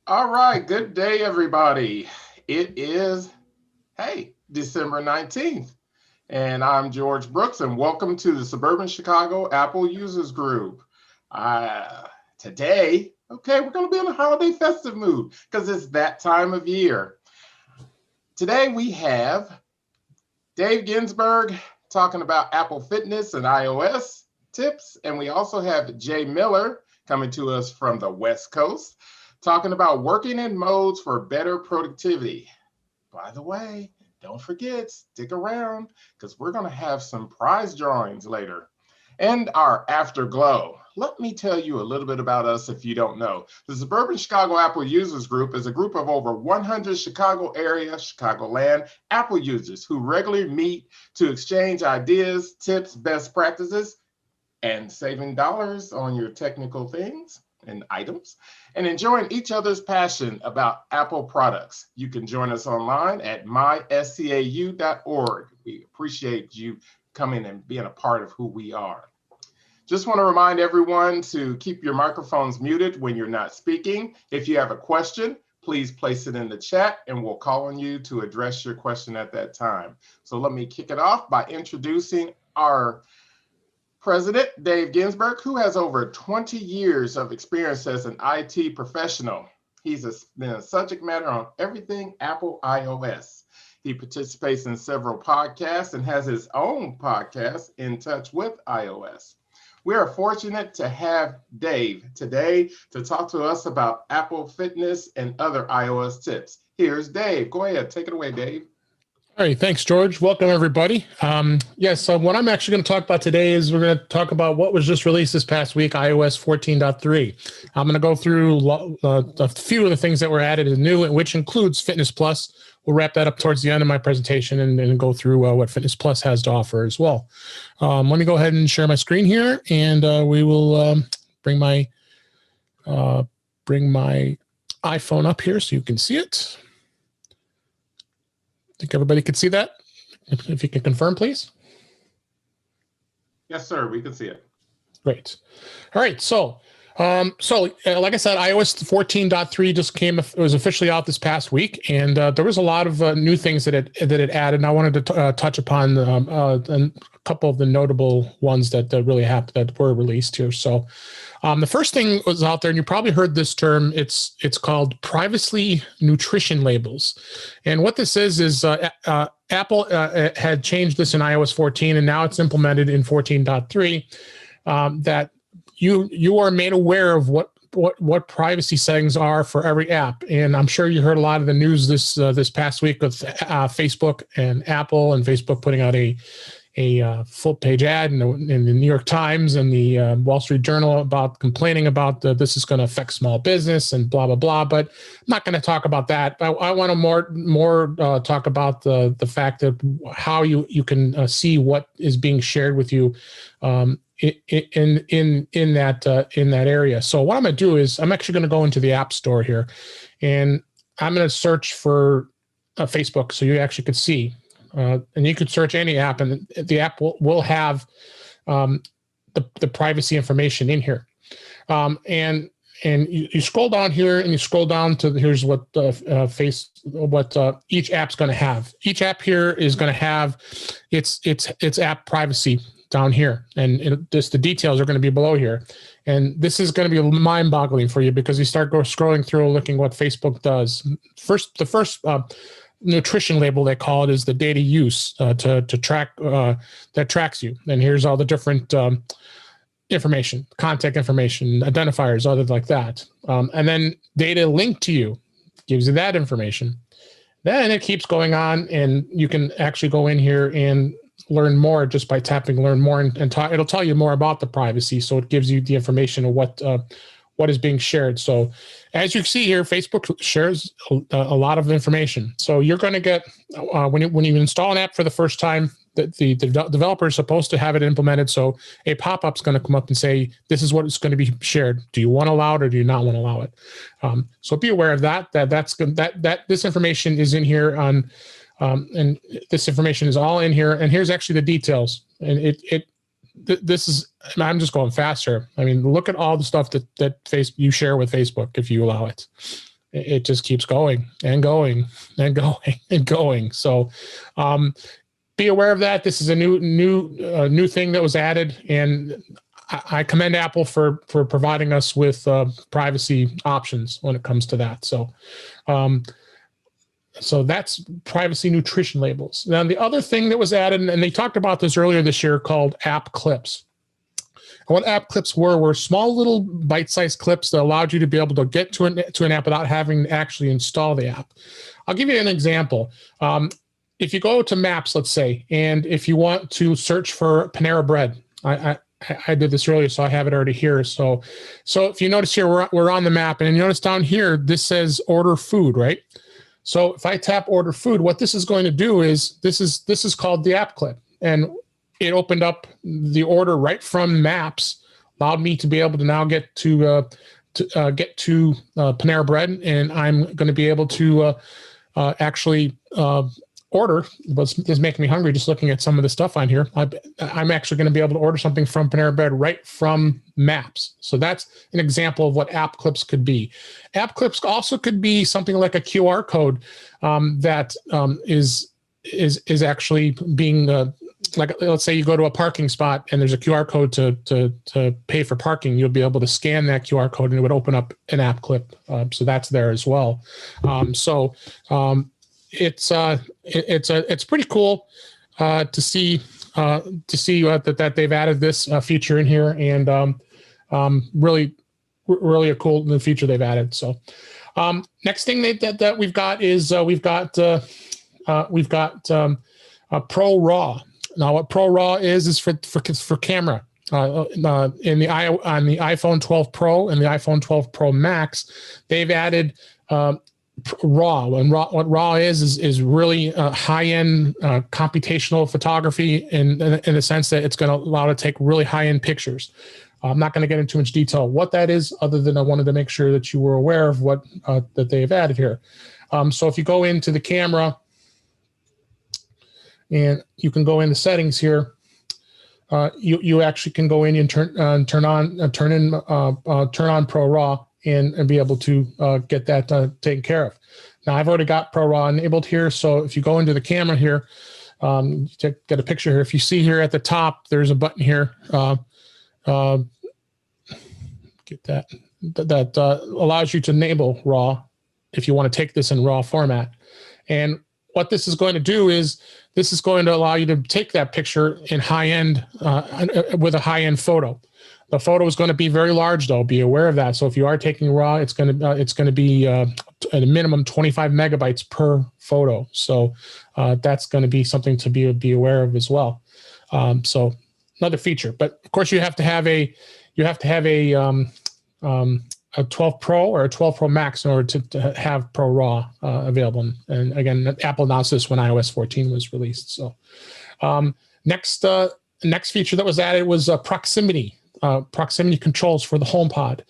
All right, good day, everybody. It is, December 19th, and I'm George Brooks, and welcome to the Suburban Chicago Apple Users Group. Today, we're going to be in a holiday festive mood because it's that time of year. Today, we have Dave Ginsburg talking about Apple Fitness and iOS tips, and we also have Jay Miller coming to us from the West Coast, talking about working in modes for better productivity. By the way, don't forget, stick around because we're going to have some prize drawings later. And our afterglow. Let me tell you a little bit about us if you don't know. The Suburban Chicago Apple Users Group is a group of over 100 Chicago area, Chicagoland Apple users who regularly meet to exchange ideas, tips, best practices, and saving dollars on your technical things and items, and enjoying each other's passion about Apple products. You can join us online at myscau.org. We appreciate you coming and being a part of who we are. Just want to remind everyone to keep your microphones muted when you're not speaking. If you have a question, please place it in the chat and we'll call on you to address your question at that time. So let me kick it off by introducing our President Dave Ginsburg, who has over 20 years of experience as an IT professional. He's been a subject matter on everything Apple iOS. He participates in several podcasts and has his own podcast, In Touch with iOS. We are fortunate to have Dave today to talk to us about Apple Fitness and other iOS tips. Here's Dave. Go ahead, take it away, Dave. All right, thanks, George. Welcome, everybody. So what I'm actually going to talk about today is we're going to talk about what was just released this past week, iOS 14.3. I'm going to go through a few of the things that were added and new, which includes Fitness Plus. We'll wrap that up towards the end of my presentation and go through what Fitness Plus has to offer as well. Let me go ahead and share my screen here, and we will bring my iPhone up here so you can see it. Think everybody could see that? If you can confirm, please. Yes, sir. We can see it. Great. All right. So like I said, iOS 14.3 just it was officially out this past week, and there was a lot of new things that it added. And I wanted to touch upon a couple of the notable ones that really happened, that were released here. So the first thing was out there, and you probably heard this term. It's called privacy nutrition labels. And what this is Apple had changed this in iOS 14, and now it's implemented in 14.3, that you are made aware of what privacy settings are for every app. And I'm sure you heard a lot of the news this past week with Facebook and Apple, and Facebook putting out a full page ad in the New York Times and the Wall Street Journal about complaining about this is going to affect small business and blah, blah, blah. But I'm not going to talk about that. I want to more talk about the fact that how you can see what is being shared with you in that area. So what I'm going to do is I'm actually going to go into the App Store here, and I'm going to search for Facebook so you actually could see. And you could search any app, and the app will have the privacy information in here. And you scroll down here, and you scroll down to here's what each app's going to have. Each app here is going to have its app privacy down here, and the details are going to be below here. And this is going to be mind-boggling for you because you start scrolling through, looking what Facebook does. The first nutrition label, they call it, is the data use to track that tracks you. And here's all the different information, contact information, identifiers, other like that. And then data linked to you gives you that information. Then it keeps going on, and you can actually go in here and learn more just by tapping learn more, and it'll tell you more about the privacy. So it gives you the information of what is being shared. So as you see here, Facebook shares a lot of information. So you're going to get, when you install an app for the first time, the developer is supposed to have it implemented. So a pop-up is going to come up and say, this is what is going to be shared. Do you want to allow it, or do you not want to allow it? So be aware of that this information is in here on, and this information is all in here. And here's actually the details. And this is, I'm just going faster. I mean, look at all the stuff that you share with Facebook if you allow it. it just keeps going and going and going and going. So be aware of that. This is a new thing that was added, and I commend Apple for providing us with privacy options when it comes to that. So so that's privacy nutrition labels. Now, the other thing that was added, and they talked about this earlier this year, called app clips. And what app clips were small little bite-sized clips that allowed you to be able to get to an app without having to actually install the app. I'll give you an example. If you go to Maps, let's say, and if you want to search for Panera Bread, I did this earlier, so I have it already here. So if you notice here, we're on the map, and you notice down here, this says order food, right? So if I tap order food, what this is going to do is this is called the app clip, and it opened up the order right from Maps, allowed me to be able to now get to Panera Bread, and I'm going to be able to actually order. This is making me hungry just looking at some of the stuff on here. I'm actually going to be able to order something from Panera Bread right from Maps. So that's an example of what app clips could be. App clips also could be something like a QR code that is actually being like, let's say you go to a parking spot and there's a QR code to pay for parking. You'll be able to scan that QR code and it would open up an app clip. So that's there as well. It's pretty cool to see that they've added this feature in here, and really a cool new feature they've added. So next thing that we've got is we've got Pro Raw. Now, what Pro Raw is for camera. On the iPhone 12 Pro and the iPhone 12 Pro Max, they've added RAW. And what RAW is really high-end computational photography in the sense that it's going to allow to take really high-end pictures. I'm not going to get into too much detail what that is, other than I wanted to make sure that you were aware of what that they've added here. So if you go into the camera, and you can go into settings here, you actually can go in and turn on Pro Raw and be able to get that taken care of. Now, I've already got Pro Raw enabled here, so if you go into the camera here, get a picture here. If you see here at the top, there's a button here. Get that allows you to enable RAW if you want to take this in RAW format. And what this is going to do is this is going to allow you to take that picture in high-end with a high-end photo. The photo is going to be very large, though. Be aware of that. So if you are taking RAW, it's going to be at a minimum 25 megabytes per photo. So that's going to be something to be aware of as well. So another feature, but of course you have to have a 12 Pro or a 12 Pro Max in order to have Pro Raw available. And again, Apple announced this when iOS 14 was released. So next feature that was added was proximity controls for the HomePod.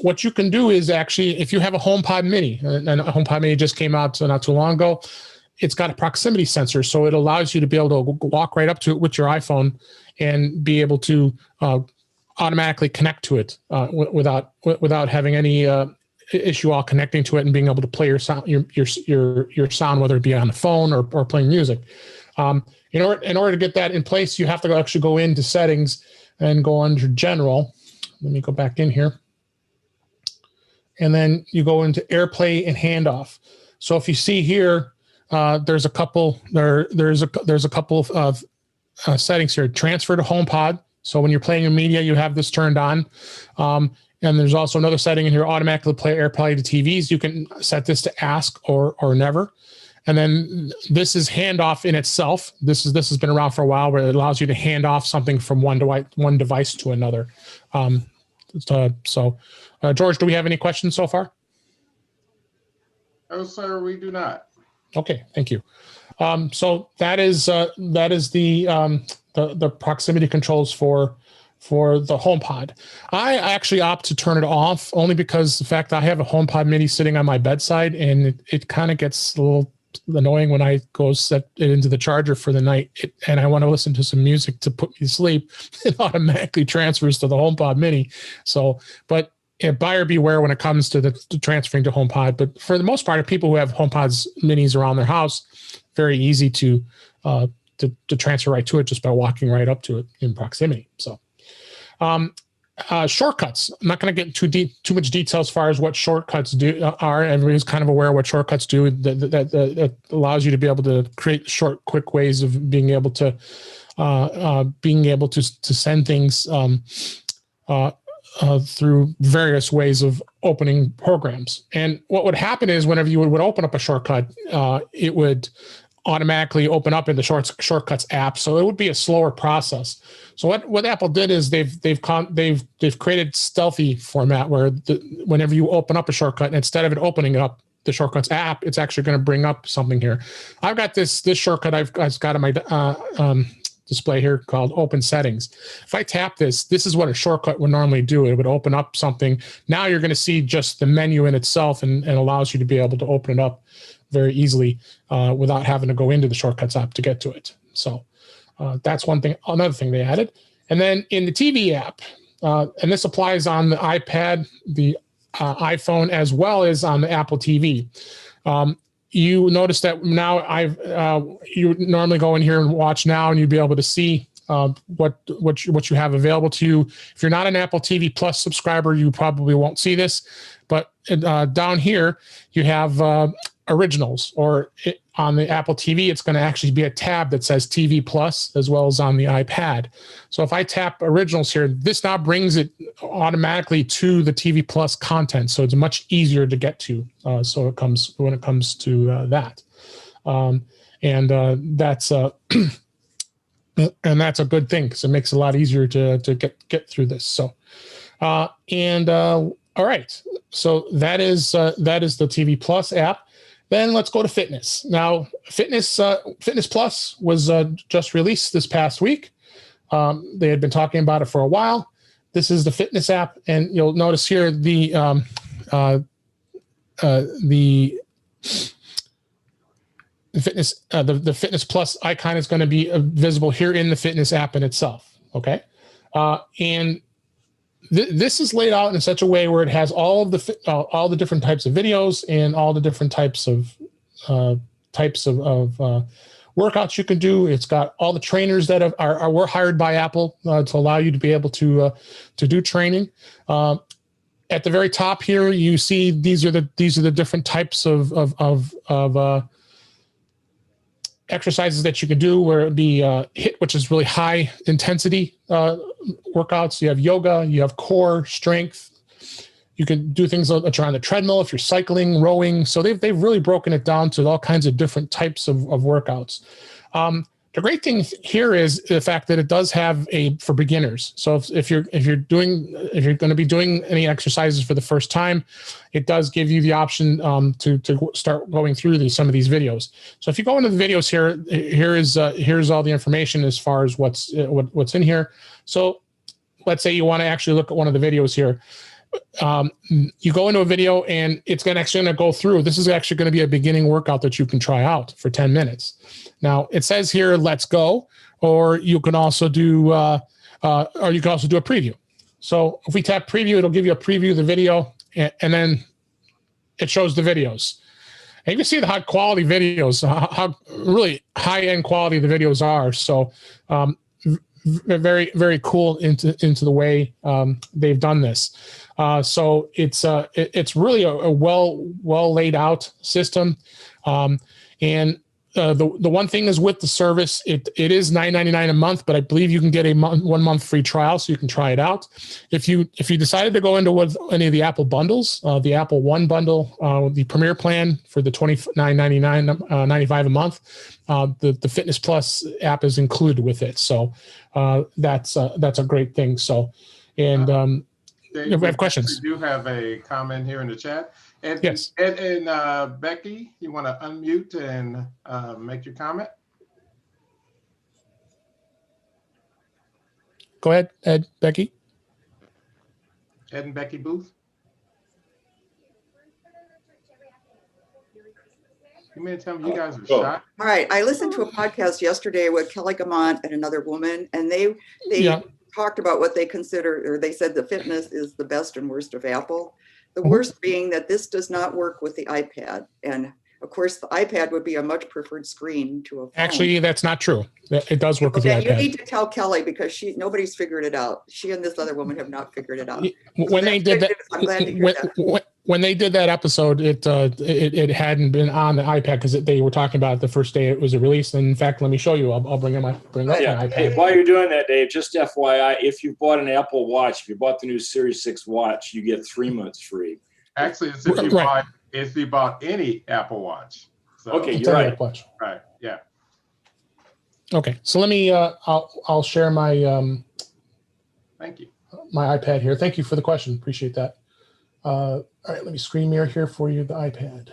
What you can do is actually, if you have a HomePod Mini, and a HomePod Mini just came out not too long ago, it's got a proximity sensor, so it allows you to be able to walk right up to it with your iPhone and be able to automatically connect to it without having any issue while connecting to it and being able to play your sound, your sound, whether it be on the phone or playing music. In order to get that in place, you have to actually go into settings and go under general. Let me go back in here, and then you go into AirPlay and handoff. So if you see here, there's a couple of settings here. Transfer to HomePod. So when you're playing in media, you have this turned on. And there's also another setting in here, automatically play AirPlay to TVs. You can set this to ask or never. And then this is handoff in itself. This has been around for a while, where it allows you to hand off something from one device to another. George, do we have any questions so far? No, sir, we do not. Okay, thank you. So that is the proximity controls for the HomePod. I actually opt to turn it off only because the fact that I have a HomePod Mini sitting on my bedside, and it kind of gets a little annoying when I go set it into the charger for the night and I want to listen to some music to put me to sleep. It automatically transfers to the HomePod Mini. So, but buyer beware when it comes to the transferring to HomePod. But for the most part, people who have HomePods minis around their house, very easy to transfer right to it just by walking right up to it in proximity. So shortcuts. I'm not going to get too much detail as far as what shortcuts are. Everybody's kind of aware of what shortcuts do. That allows you to be able to create short, quick ways of being able to send things through various ways of opening programs. And what would happen is whenever you would open up a shortcut, it would automatically open up in the shortcuts app. So it would be a slower process. So what Apple did is they've created stealthy format where whenever you open up a shortcut, instead of it opening up the shortcuts app, it's actually going to bring up something here. I've got this shortcut I've got on my display here called Open Settings. If I tap this is what a shortcut would normally do. It would open up something. Now you're going to see just the menu in itself and allows you to be able to open it up very easily without having to go into the shortcuts app to get to it. So that's one thing. Another thing they added. And then in the TV app, and this applies on the iPad, the iPhone, as well as on the Apple TV. You notice that now you would normally go in here and watch now, and you'd be able to see what you have available to you. If you're not an Apple TV Plus subscriber, you probably won't see this. But down here, you have originals, or on the Apple TV, it's going to actually be a tab that says TV Plus, as well as on the iPad. So if I tap originals here, this now brings it automatically to the TV Plus content. So it's much easier to get to. So it comes when it comes to that. That's and that's a good thing because it makes it a lot easier to get through this. So, all right. So that is the TV Plus app. Then let's go to Fitness. Now, Fitness Plus was just released this past week. They had been talking about it for a while. This is the Fitness app, and you'll notice here the Fitness Plus icon is going to be visible here in the Fitness app in itself. Okay, and this is laid out in such a way where it has all the different types of videos and all the different types of workouts you can do. It's got all the trainers that were hired by Apple to allow you to be able to do training. At the very top here, you see these are the different types of exercises that you can do, where it be HIIT, which is really high intensity workouts. You have yoga, you have core strength. You can do things that are on the treadmill if you're cycling, rowing. So they've really broken it down to all kinds of different types of workouts. The great thing here is the fact that it does have for beginners. So if you're going to be doing any exercises for the first time, it does give you the option to start going through some of these videos. So if you go into the videos here, here's all the information as far as what's in here. So let's say you want to actually look at one of the videos here. You go into a video and it's actually going to go through. This is actually going to be a beginning workout that you can try out for 10 minutes. Now it says here, let's go, or you can also do a preview. So if we tap preview, it'll give you a preview of the video, and then it shows the videos. And you can see the high quality videos, how really high end quality the videos are. So very, very cool into the way they've done this. So it's really a well laid out system. And the one thing is with the service, it is $9.99 a month, but I believe you can get a 1 month free trial, so you can try it out. If you decided to go into any of the Apple bundles, the Apple One bundle, the Premier plan for the $29.95 a month, the Fitness Plus app is included with it. So that's a great thing. So, and Dave, we have questions. We do have a comment here in the chat. Ed, yes. Ed and Becky, you want to unmute and make your comment? Go ahead, Ed, Becky. Ed and Becky Booth. You mean to tell me you guys are shy? All right. I listened to a podcast yesterday with Kelly Gamont and another woman, and they talked about what they consider, or they said the fitness is the best and worst of Apple. The Mhm. worst being that this does not work with the iPad. And of course, the iPad would be a much preferred screen to a phone. Actually, that's not true. It does work with the Then you iPad. need to tell Kelly because nobody's figured it out. She and this other woman have not figured it out. When they did that, I'm glad to hear that. when they did that episode, it hadn't been on the iPad because they were talking about it the first day it was released. And in fact, let me show you. I'll bring up my iPad. Hey, while you're doing that, Dave, just FYI, if you bought an Apple Watch, if you bought the new Series 6 watch, you get 3 months free. Actually, it's if you bought any Apple Watch. So, okay, you're right. Right. Yeah. Okay, so let me. I'll share my. Thank you. My iPad here. Thank you for the question. Appreciate that. All right, let me screen mirror here for you. The iPad,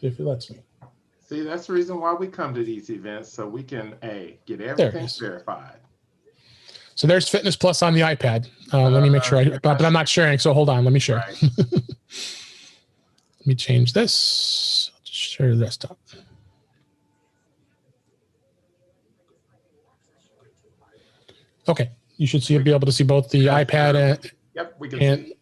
if it lets me. See, that's the reason why we come to these events, so we can get everything verified. So there's Fitness Plus on the iPad. Let me make sure. But I'm not sharing. So hold on. Let me share. Right. Let me change this. I'll just share the desktop. Okay, you should be able to see both the iPad we can see.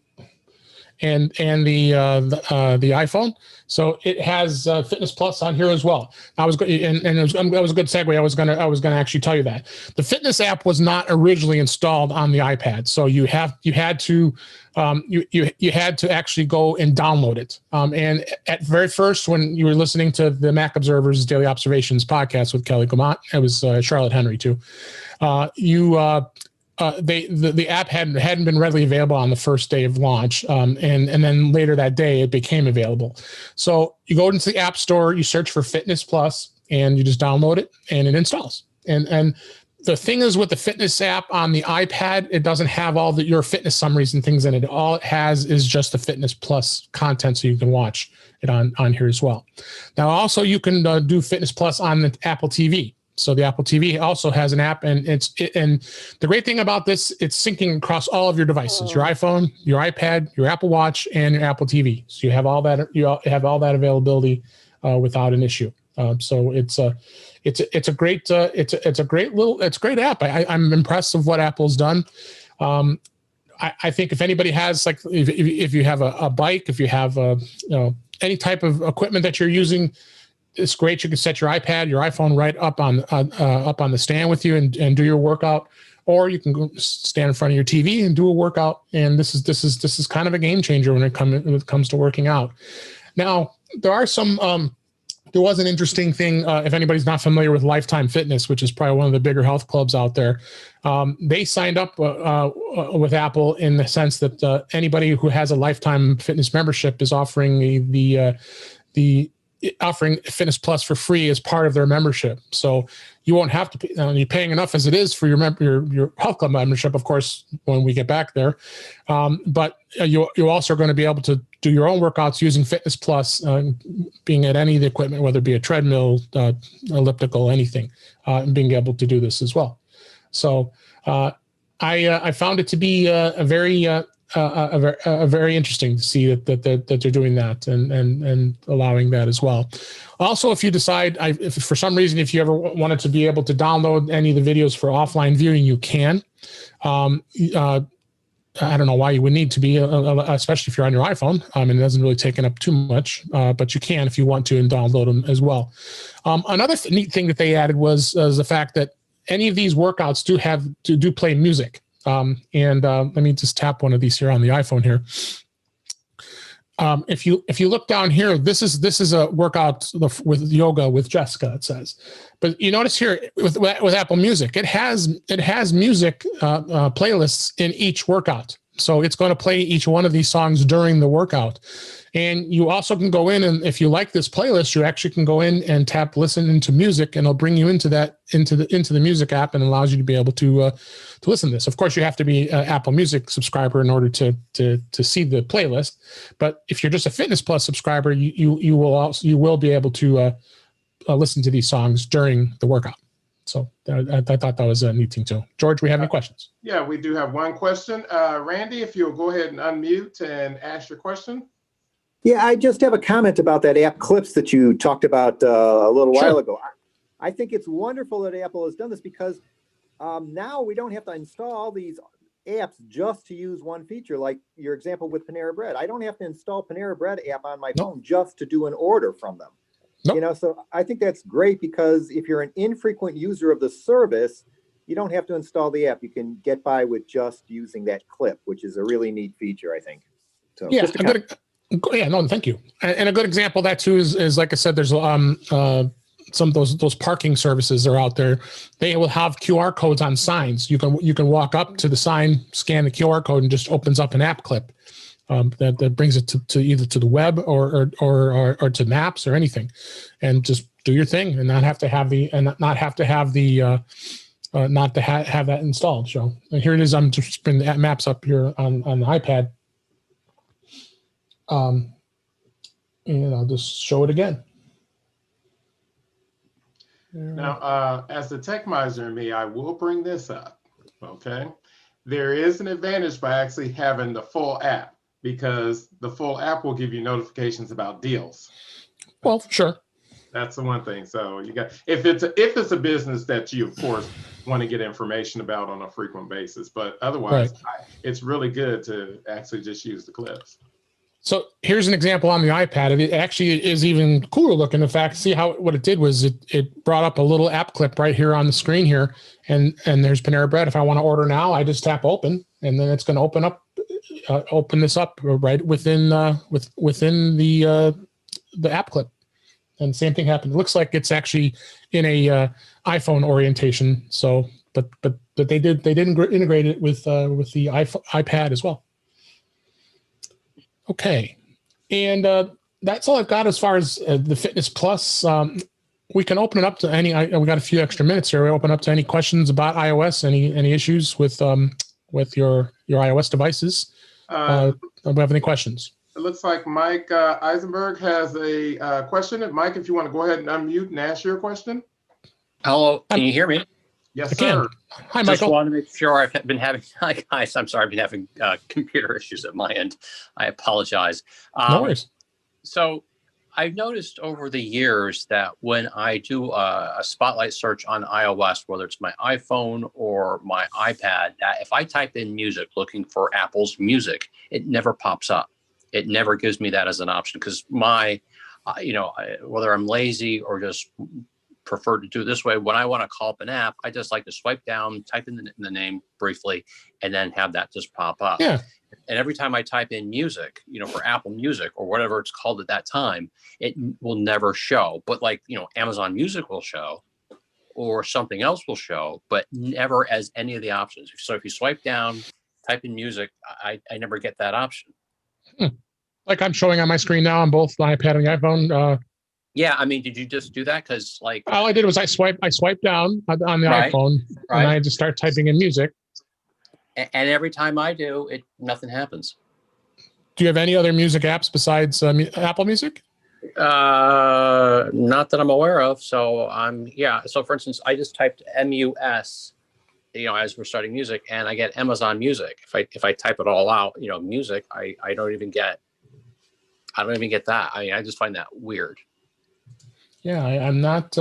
and the iPhone. So it has Fitness Plus on here as well. I was that was a good segue. I was gonna actually tell you that the Fitness app was not originally installed on the iPad, so you had to actually go and download it. And at very first, when you were listening to the Mac Observer's Daily Observations podcast with Kelly Gamont, it was Charlotte Henry too. The app hadn't been readily available on the first day of launch, and then later that day it became available. So you go into the App Store, you search for Fitness Plus, and you just download it, and it installs. And the thing is with the Fitness app on the iPad, it doesn't have all your fitness summaries and things in it. All it has is just the Fitness Plus content, so you can watch it on here as well. Now, also you can do Fitness Plus on the Apple TV. So the Apple TV also has an app, and and the great thing about this, it's syncing across all of your devices: your iPhone, your iPad, your Apple Watch, and your Apple TV. So you have all that. You have all that availability without an issue. So it's a great app. I'm impressed with what Apple's done. I think if anybody has, like, if you have a bike, if you have any type of equipment that you're using, it's great. You can set your iPad, your iPhone right up on the stand with you and do your workout, or you can go stand in front of your TV and do a workout. And this is kind of a game changer when it comes to working out. Now, there are some. There was an interesting thing. If anybody's not familiar with Lifetime Fitness, which is probably one of the bigger health clubs out there, they signed up with Apple in the sense that anybody who has a Lifetime Fitness membership is offering offering Fitness Plus for free as part of their membership. So you won't have to pay. You're paying enough as it is for your health club membership, of course, when we get back there. But you're also going to be able to do your own workouts using Fitness Plus, being at any of the equipment, whether it be a treadmill, elliptical, anything, and being able to do this as well. So I found it to be a very interesting to see that they're doing that and allowing that as well. Also, if you decide, if for some reason, if you ever wanted to be able to download any of the videos for offline viewing, you can. I don't know why you would need to be, especially if you're on your iPhone. And it doesn't really take up too much, but you can if you want to and download them as well. Another neat thing that they added was the fact that any of these workouts do play music. Let me just tap one of these here on the iPhone here. If you look down here, this is a workout with yoga with Jessica, it says. But you notice here with Apple Music, it has music playlists in each workout. So it's going to play each one of these songs during the workout. And you also can go in, and if you like this playlist, you actually can go in and tap listen into music, and it'll bring you into the music app and allows you to be able to listen to this. Of course, you have to be an Apple Music subscriber in order to see the playlist. But if you're just a Fitness Plus subscriber, you will be able to listen to these songs during the workout. So I thought that was a neat thing too. George, we have any questions? Yeah, we do have one question. Randy, if you'll go ahead and unmute and ask your question. Yeah, I just have a comment about that app Clips that you talked about a little while ago. I think it's wonderful that Apple has done this because now we don't have to install these apps just to use one feature, like your example with Panera Bread. I don't have to install Panera Bread app on my phone just to do an order from them. So I think that's great because if you're an infrequent user of the service, you don't have to install the app. You can get by with just using that clip, which is a really neat feature, I think. So Yeah, no, thank you. And a good example of that too is like I said, there's some of those parking services are out there. They will have QR codes on signs. You can walk up to the sign, scan the QR code, and just opens up an app clip that brings it to either to the web or to maps or anything, and just do your thing and not have to have that installed. So and here it is. I'm just bringing the maps up here on the iPad, and I'll just show it again. Now, as the tech miser in me, I will bring this up, okay? There is an advantage by actually having the full app because the full app will give you notifications about deals. Well, sure. That's the one thing. So you got, if it's a business that you, of course, want to get information about on a frequent basis, but otherwise, it's really good to actually just use the clips. So here's an example on the iPad. It actually is even cooler looking. In fact, see what it did was it brought up a little app clip right here on the screen here, and there's Panera Bread. If I want to order now, I just tap open, and then it's going to open this up right within the app clip. And same thing happened. It looks like it's actually in a iPhone orientation. So, but they did integrate it with the iPad as well. Okay, and that's all I've got as far as the Fitness Plus. We can open it up to any. We got a few extra minutes here. We open up to any questions about iOS, any issues with your iOS devices. Do we have any questions? It looks like Mike Eisenberg has a question. And Mike, if you want to go ahead and unmute and ask your question. Hello, can you hear me? Yes, sir. Hi, Michael. Just wanted to make sure I've been having. Hi, guys. I'm sorry, I've been having computer issues at my end. I apologize. No worries. So I've noticed over the years that when I do a spotlight search on iOS, whether it's my iPhone or my iPad, that if I type in music looking for Apple's music, it never pops up. It never gives me that as an option because whether I'm lazy or just prefer to do it this way, when I want to call up an app, I just like to swipe down, type in the name briefly, and then have that just pop up. Yeah. And every time I type in music, for Apple Music or whatever it's called at that time, it will never show. But Amazon Music will show or something else will show, but never as any of the options. So if you swipe down, type in music, I never get that option. Like I'm showing on my screen now on both the iPad and the iPhone. Yeah, I mean, did you just do that? Because all I did was I swiped down on the iPhone, and I just start typing in music. And every time I do, nothing happens. Do you have any other music apps besides Apple Music? Not that I'm aware of. So So for instance, I just typed MUS, as we're starting music, and I get Amazon Music. If I type it all out, music, I don't even get that. I mean, I just find that weird. Yeah, I'm not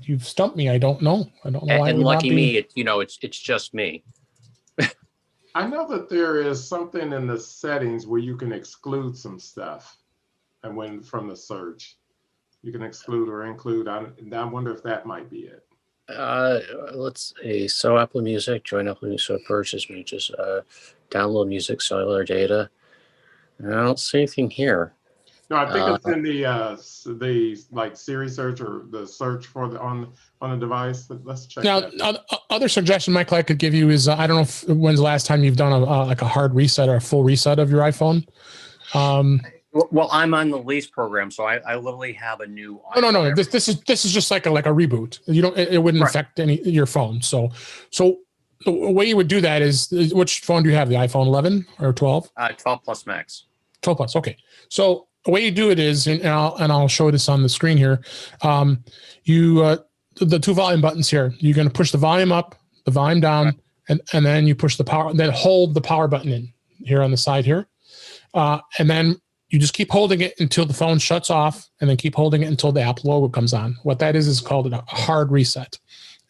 you've stumped me. I don't know. I don't know. And lucky me, it's just me. I know that there is something in the settings where you can exclude some stuff, and from the search, you can exclude or include. I wonder if that might be it. Let's see. So Apple Music, join Apple Music, so purchase me, just download music, cellular data. I don't see anything here. No, I think it's in the like Siri search or the search for on the device. Let's check. Now, other suggestion, Michael, I could give you is I don't know when's the last time you've done a hard reset or a full reset of your iPhone. Well, I'm on the lease program, so I literally have a new. No. This is just like a reboot. It wouldn't affect your phone. So the way you would do that is, which phone do you have? The iPhone 11 or 12? 12 Plus Max. 12 Plus. Okay. So the way you do it is, and I'll show this on the screen here. The two volume buttons here. You're going to push the volume up, the volume down, and then you push the power. Then hold the power button in here on the side here, and then you just keep holding it until the phone shuts off, and then keep holding it until the app logo comes on. What that is called a hard reset.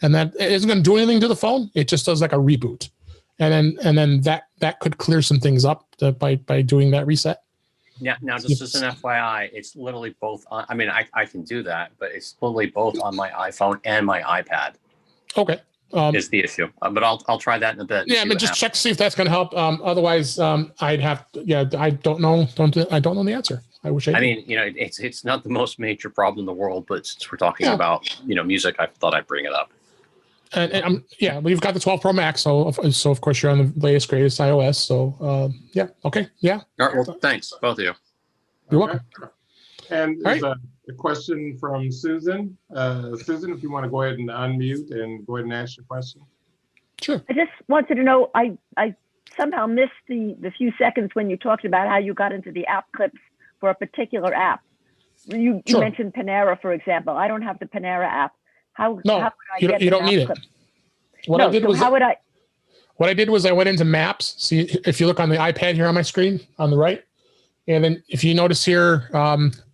And that it isn't going to do anything to the phone. It just does like a reboot. And then that could clear some things up by doing that reset. Now, just as an FYI, it's literally both. I mean, I can do that, but it's literally both on my iPhone and my iPad. Okay. Is the issue, but I'll try that in a bit. Yeah, I mean, just check to see if that's going to help. Otherwise, I'd have. Yeah, I don't know. I don't know the answer. I wish I did. I mean, it's not the most major problem in the world, but since we're talking about music, I thought I'd bring it up. And well, you've got the 12 Pro Max, so of course you're on the latest, greatest iOS. So yeah, okay, yeah. All right, well, thanks, both of you. You're welcome. And All there's right. a question from Susan. Susan, if you want to go ahead and unmute and go ahead and ask your question. Sure. I just wanted to know, I somehow missed the few seconds when you talked about how you got into the app clips for a particular app. You Sure. mentioned Panera, for example. I don't have the Panera app. How would I you get don't an need app it. clip? What I did was I went into Maps. See, if you look on the iPad here on my screen on the right, and then if you notice here,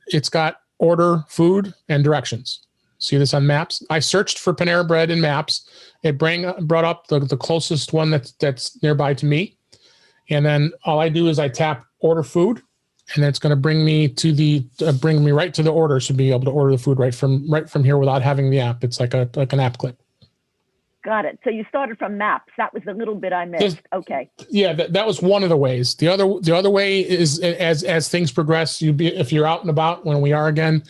it's got order, food, and directions. See this on Maps? I searched for Panera Bread in Maps. It brought up the closest one that's nearby to me. And then all I do is I tap order food, and then it's going to bring me right to the order, so be able to order the food right from here without having the app. It's like an app clip. Got it. So you started from Maps. That was the little bit I missed. Okay. Yeah, that was one of the ways. The other way is as things progress, if you're out and about when we are again,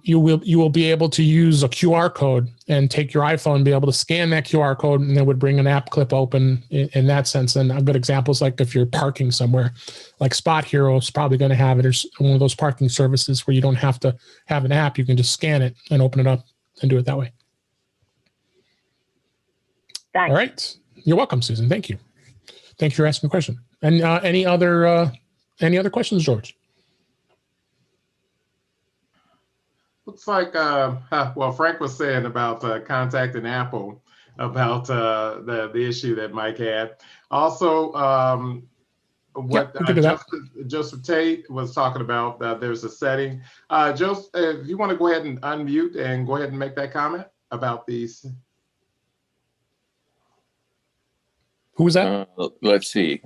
you will be able to use a QR code and take your iPhone and be able to scan that QR code, and it would bring an app clip open in that sense. And a good example is like if you're parking somewhere, like Spot Hero is probably going to have it, or one of those parking services where you don't have to have an app. You can just scan it and open it up and do it that way. Thanks. All right. You're welcome, Susan. Thank you. Thank you for asking a question. And any other questions, George? Looks like, well, Frank was saying about contacting Apple about the issue that Mike had. Also, what Joseph Tate was talking about, there's a setting. Joseph, if you want to go ahead and unmute and go ahead and make that comment about these. Who was that? Let's see.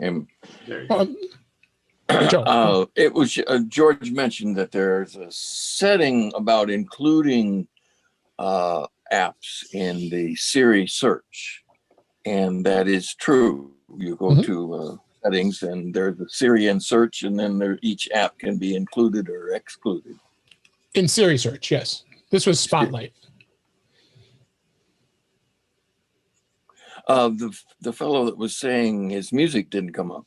Joe. It was George mentioned that there's a setting about including apps in the Siri search, and that is true. You go to settings, and there's a Siri in search, and then each app can be included or excluded. In Siri search, yes. This was Spotlight. The fellow that was saying his music didn't come up.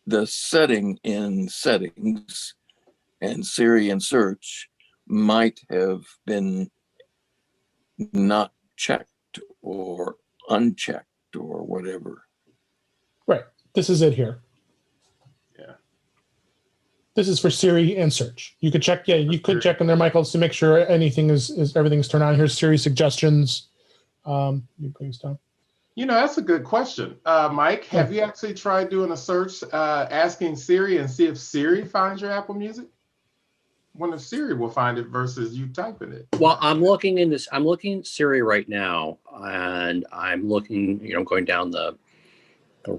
The setting in settings and Siri and search might have been not checked or unchecked or whatever. Right. This is it here. Yeah. This is for Siri and search. You could check. Yeah, you could check in there, Michael, to make sure everything's turned on. Here's Siri suggestions. You bring this down. That's a good question. Mike, have you actually tried doing a search, asking Siri and see if Siri finds your Apple Music? Wonder if Siri will find it versus you typing it. Well, I'm looking at Siri right now, and I'm looking, going down the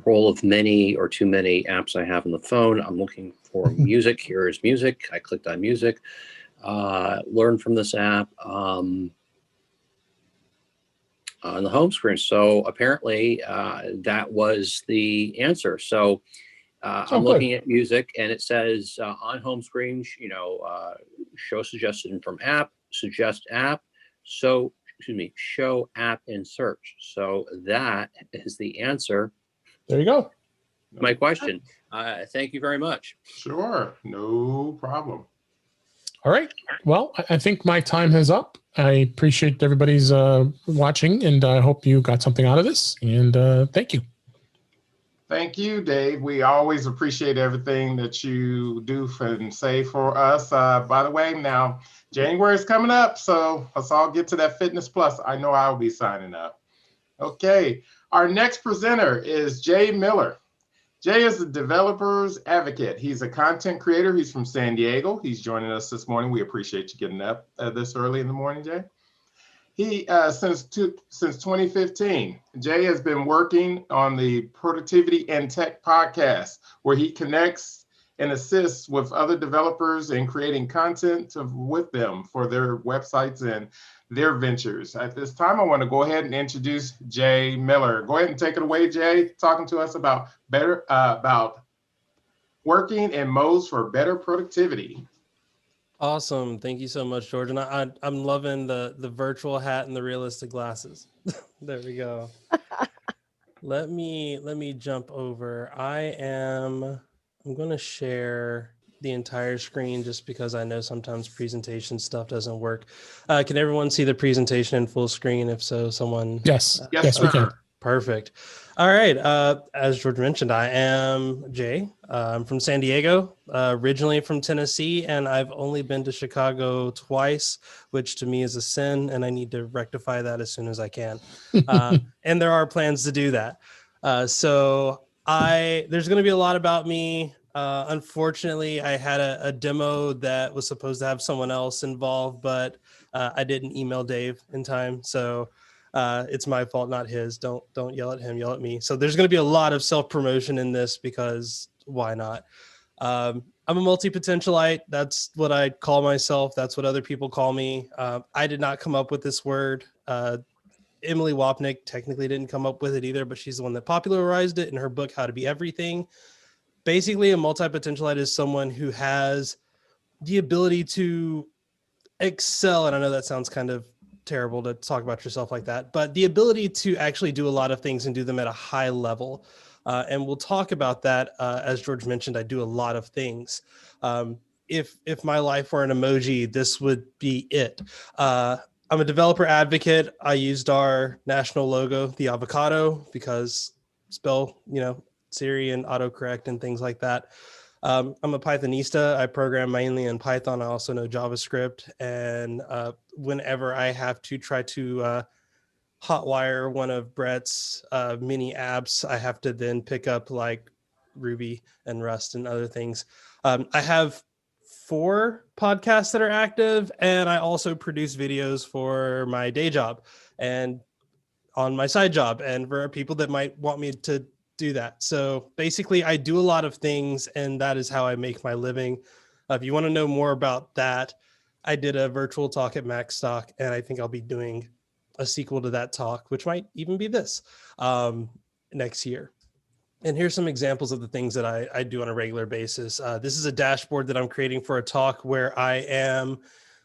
roll of many or too many apps I have on the phone. I'm looking for music. Here is music. I clicked on music. Learn from this app. On the home screen. So apparently that was the answer. So I'm looking at music, and it says on home screen, show suggested from app, suggest app. So, show app in search. So that is the answer. There you go. My question. Thank you very much. Sure. No problem. All right. Well, I think my time is up. I appreciate everybody's watching, and I hope you got something out of this. And thank you. Thank you, Dave. We always appreciate everything that you do and say for us. By the way, now January is coming up, so let's all get to that Fitness Plus. I know I'll be signing up. Okay. Our next presenter is Jay Miller. Jay is a developer's advocate. He's a content creator. He's from San Diego. He's joining us this morning. We appreciate you getting up this early in the morning, Jay. He since 2015, Jay has been working on the Productivity and Tech podcast, where he connects and assists with other developers in creating content with them for their websites and their ventures. At this time, I want to go ahead and introduce Jay Miller. Go ahead and take it away, Jay, talking to us about working in modes for better productivity. Awesome. Thank you so much, George. And I'm loving the virtual hat and the realistic glasses. There we go. Let me jump over. I'm going to share the entire screen just because I know sometimes presentation stuff doesn't work. Can everyone see the presentation in full screen? If so, someone. Yes. Yes, we sir. can. Perfect. All right. As George mentioned, I am Jay. I'm from San Diego, originally from Tennessee, and I've only been to Chicago twice, which to me is a sin, and I need to rectify that as soon as I can. And there are plans to do that. So there's going to be a lot about me. Unfortunately, I had a demo that was supposed to have someone else involved, but I didn't email Dave in time. So it's my fault, not his. Don't yell at him, yell at me. So there's going to be a lot of self-promotion in this because why not? I'm a multi-potentialite. That's what I call myself. That's what other people call me. I did not come up with this word. Emily Wapnick technically didn't come up with it either, but she's the one that popularized it in her book, How to Be Everything. Basically, a multi-potentialite is someone who has the ability to excel. And I know that sounds kind of terrible to talk about yourself like that, but the ability to actually do a lot of things and do them at a high level. And we'll talk about that. As George mentioned, I do a lot of things. If my life were an emoji, this would be it. I'm a developer advocate. I used our national logo, the avocado, because spell, Siri and autocorrect and things like that. I'm a Pythonista. I program mainly in Python. I also know JavaScript. And whenever I have to try to hotwire one of Brett's mini apps, I have to then pick up like Ruby and Rust and other things. I have 4 podcasts that are active, and I also produce videos for my day job and on my side job, and for people that might want me to do that. So basically, I do a lot of things, and that is how I make my living. If you want to know more about that, I did a virtual talk at MacStock, and I think I'll be doing a sequel to that talk, which might even be this next year. And here's some examples of the things that I do on a regular basis. This is a dashboard that I'm creating for a talk where I am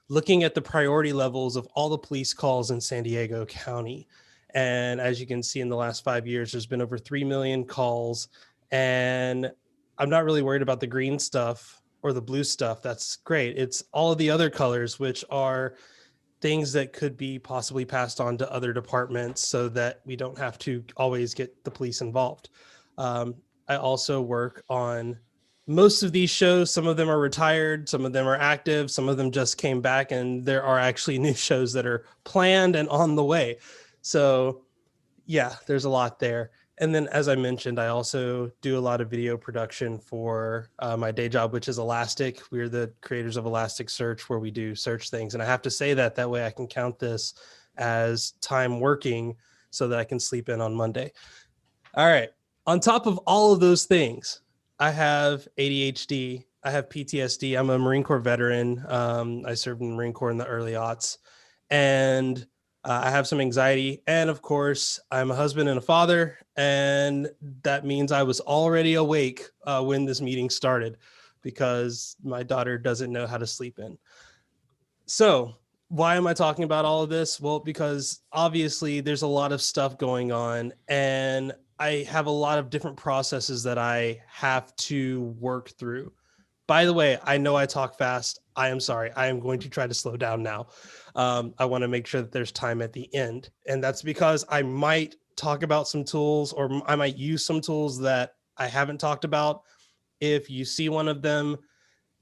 looking at the priority levels of all the police calls in San Diego County. And as you can see, in the last 5 years, there's been over 3 million calls. And I'm not really worried about the green stuff or the blue stuff. That's great. It's all of the other colors, which are things that could be possibly passed on to other departments so that we don't have to always get the police involved. I also work on most of these shows. Some of them are retired, some of them are active, some of them just came back, and there are actually new shows that are planned and on the way. So yeah, there's a lot there. And then, as I mentioned, I also do a lot of video production for my day job, which is Elastic. We're the creators of Elasticsearch, where we do search things. And I have to say that way I can count this as time working so that I can sleep in on Monday. All right. On top of all of those things, I have ADHD. I have PTSD. I'm a Marine Corps veteran. I served in the Marine Corps in the early aughts. And I have some anxiety. And of course, I'm a husband and a father. And that means I was already awake when this meeting started because my daughter doesn't know how to sleep in. So why am I talking about all of this? Well, because obviously there's a lot of stuff going on, and I have a lot of different processes that I have to work through. By the way, I know I talk fast. I am sorry. I am going to try to slow down now. I want to make sure that there's time at the end. And that's because I might talk about some tools, or I might use some tools that I haven't talked about. If you see one of them,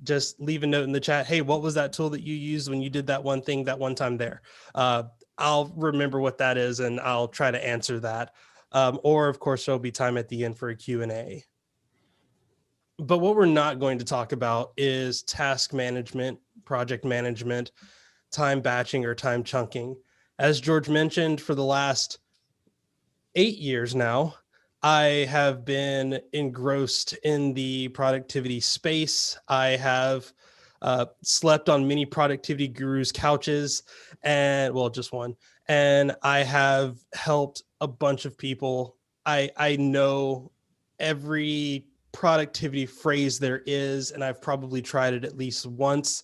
just leave a note in the chat. Hey, what was that tool that you used when you did that one thing that one time there? I'll remember what that is, and I'll try to answer that. Or of course, there'll be time at the end for a Q&A. But what we're not going to talk about is task management, project management, time batching, or time chunking. As George mentioned, for the last 8 years now, I have been engrossed in the productivity space. I have slept on many productivity gurus' couches, and well, just one. And I have helped a bunch of people. I know every productivity phrase there is, and I've probably tried it at least once.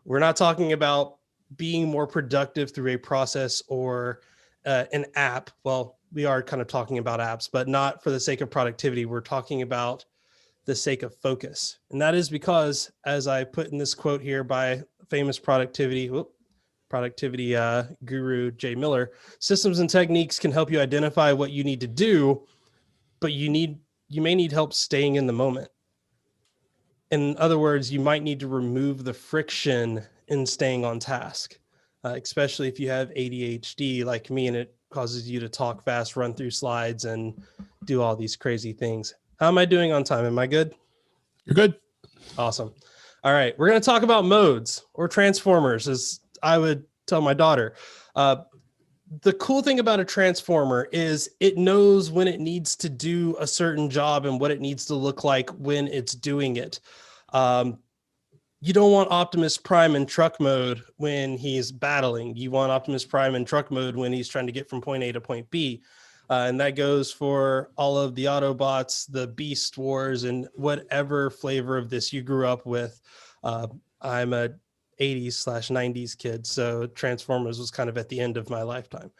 We're not talking about being more productive through a process or an app. Well, we are kind of talking about apps, but not for the sake of productivity. We're talking about the sake of focus. And that is because, as I put in this quote here by famous productivity guru Jay Miller, systems and techniques can help you identify what you need to do, but you may need help staying in the moment. In other words, you might need to remove the friction in staying on task, especially if you have ADHD like me and it causes you to talk fast, run through slides, and do all these crazy things. How am I doing on time? Am I good? You're good. Awesome. All right. We're going to talk about modes or transformers, as I would tell my daughter. The cool thing about a transformer is it knows when it needs to do a certain job and what it needs to look like when it's doing it. You don't want Optimus Prime in truck mode when he's battling. You want Optimus Prime in truck mode when he's trying to get from point A to point B. And that goes for all of the Autobots, the Beast Wars, and whatever flavor of this you grew up with. I'm a 80s/90s kid, so Transformers was kind of at the end of my lifetime,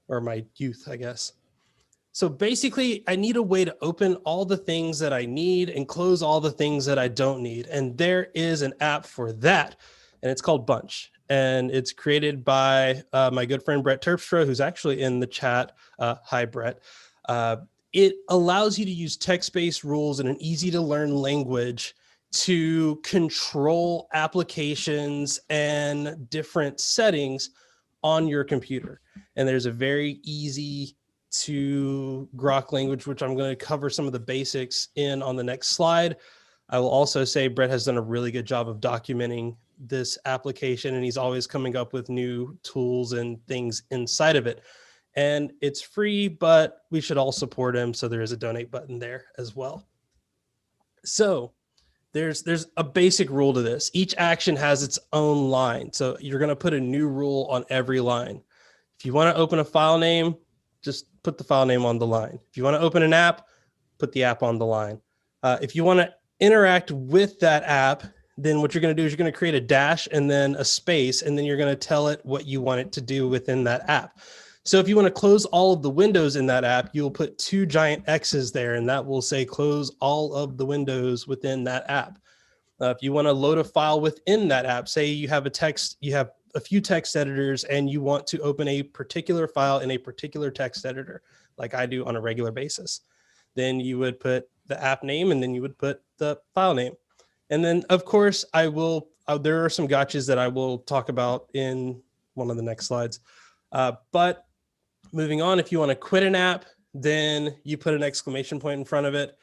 or my youth, I guess. So basically, I need a way to open all the things that I need and close all the things that I don't need. And there is an app for that, and it's called Bunch. And it's created by my good friend Brett Terpstra, who's actually in the chat. Hi, Brett. It allows you to use text-based rules in an easy-to-learn language to control applications and different settings on your computer. And there's a very easy to grok language, which I'm going to cover some of the basics in on the next slide. I will also say Brett has done a really good job of documenting this application, and he's always coming up with new tools and things inside of it. And it's free, but we should all support him. So there is a donate button there as well. So there's a basic rule to this. Each action has its own line. So you're going to put a new rule on every line. If you want to open a file name, just put the file name on the line. If you want to open an app, put the app on the line. If you want to interact with that app, then what you're going to do is you're going to create a dash and then a space, and then you're going to tell it what you want it to do within that app. So if you want to close all of the windows in that app, you'll put 2 giant X's there, and that will say close all of the windows within that app. If you want to load a file within that app, say you have a few text editors and you want to open a particular file in a particular text editor, like I do on a regular basis, then you would put the app name and then you would put the file name. And then of course there are some gotchas that I will talk about in one of the next slides. But moving on, if you want to quit an app, then you put an exclamation point in front of it.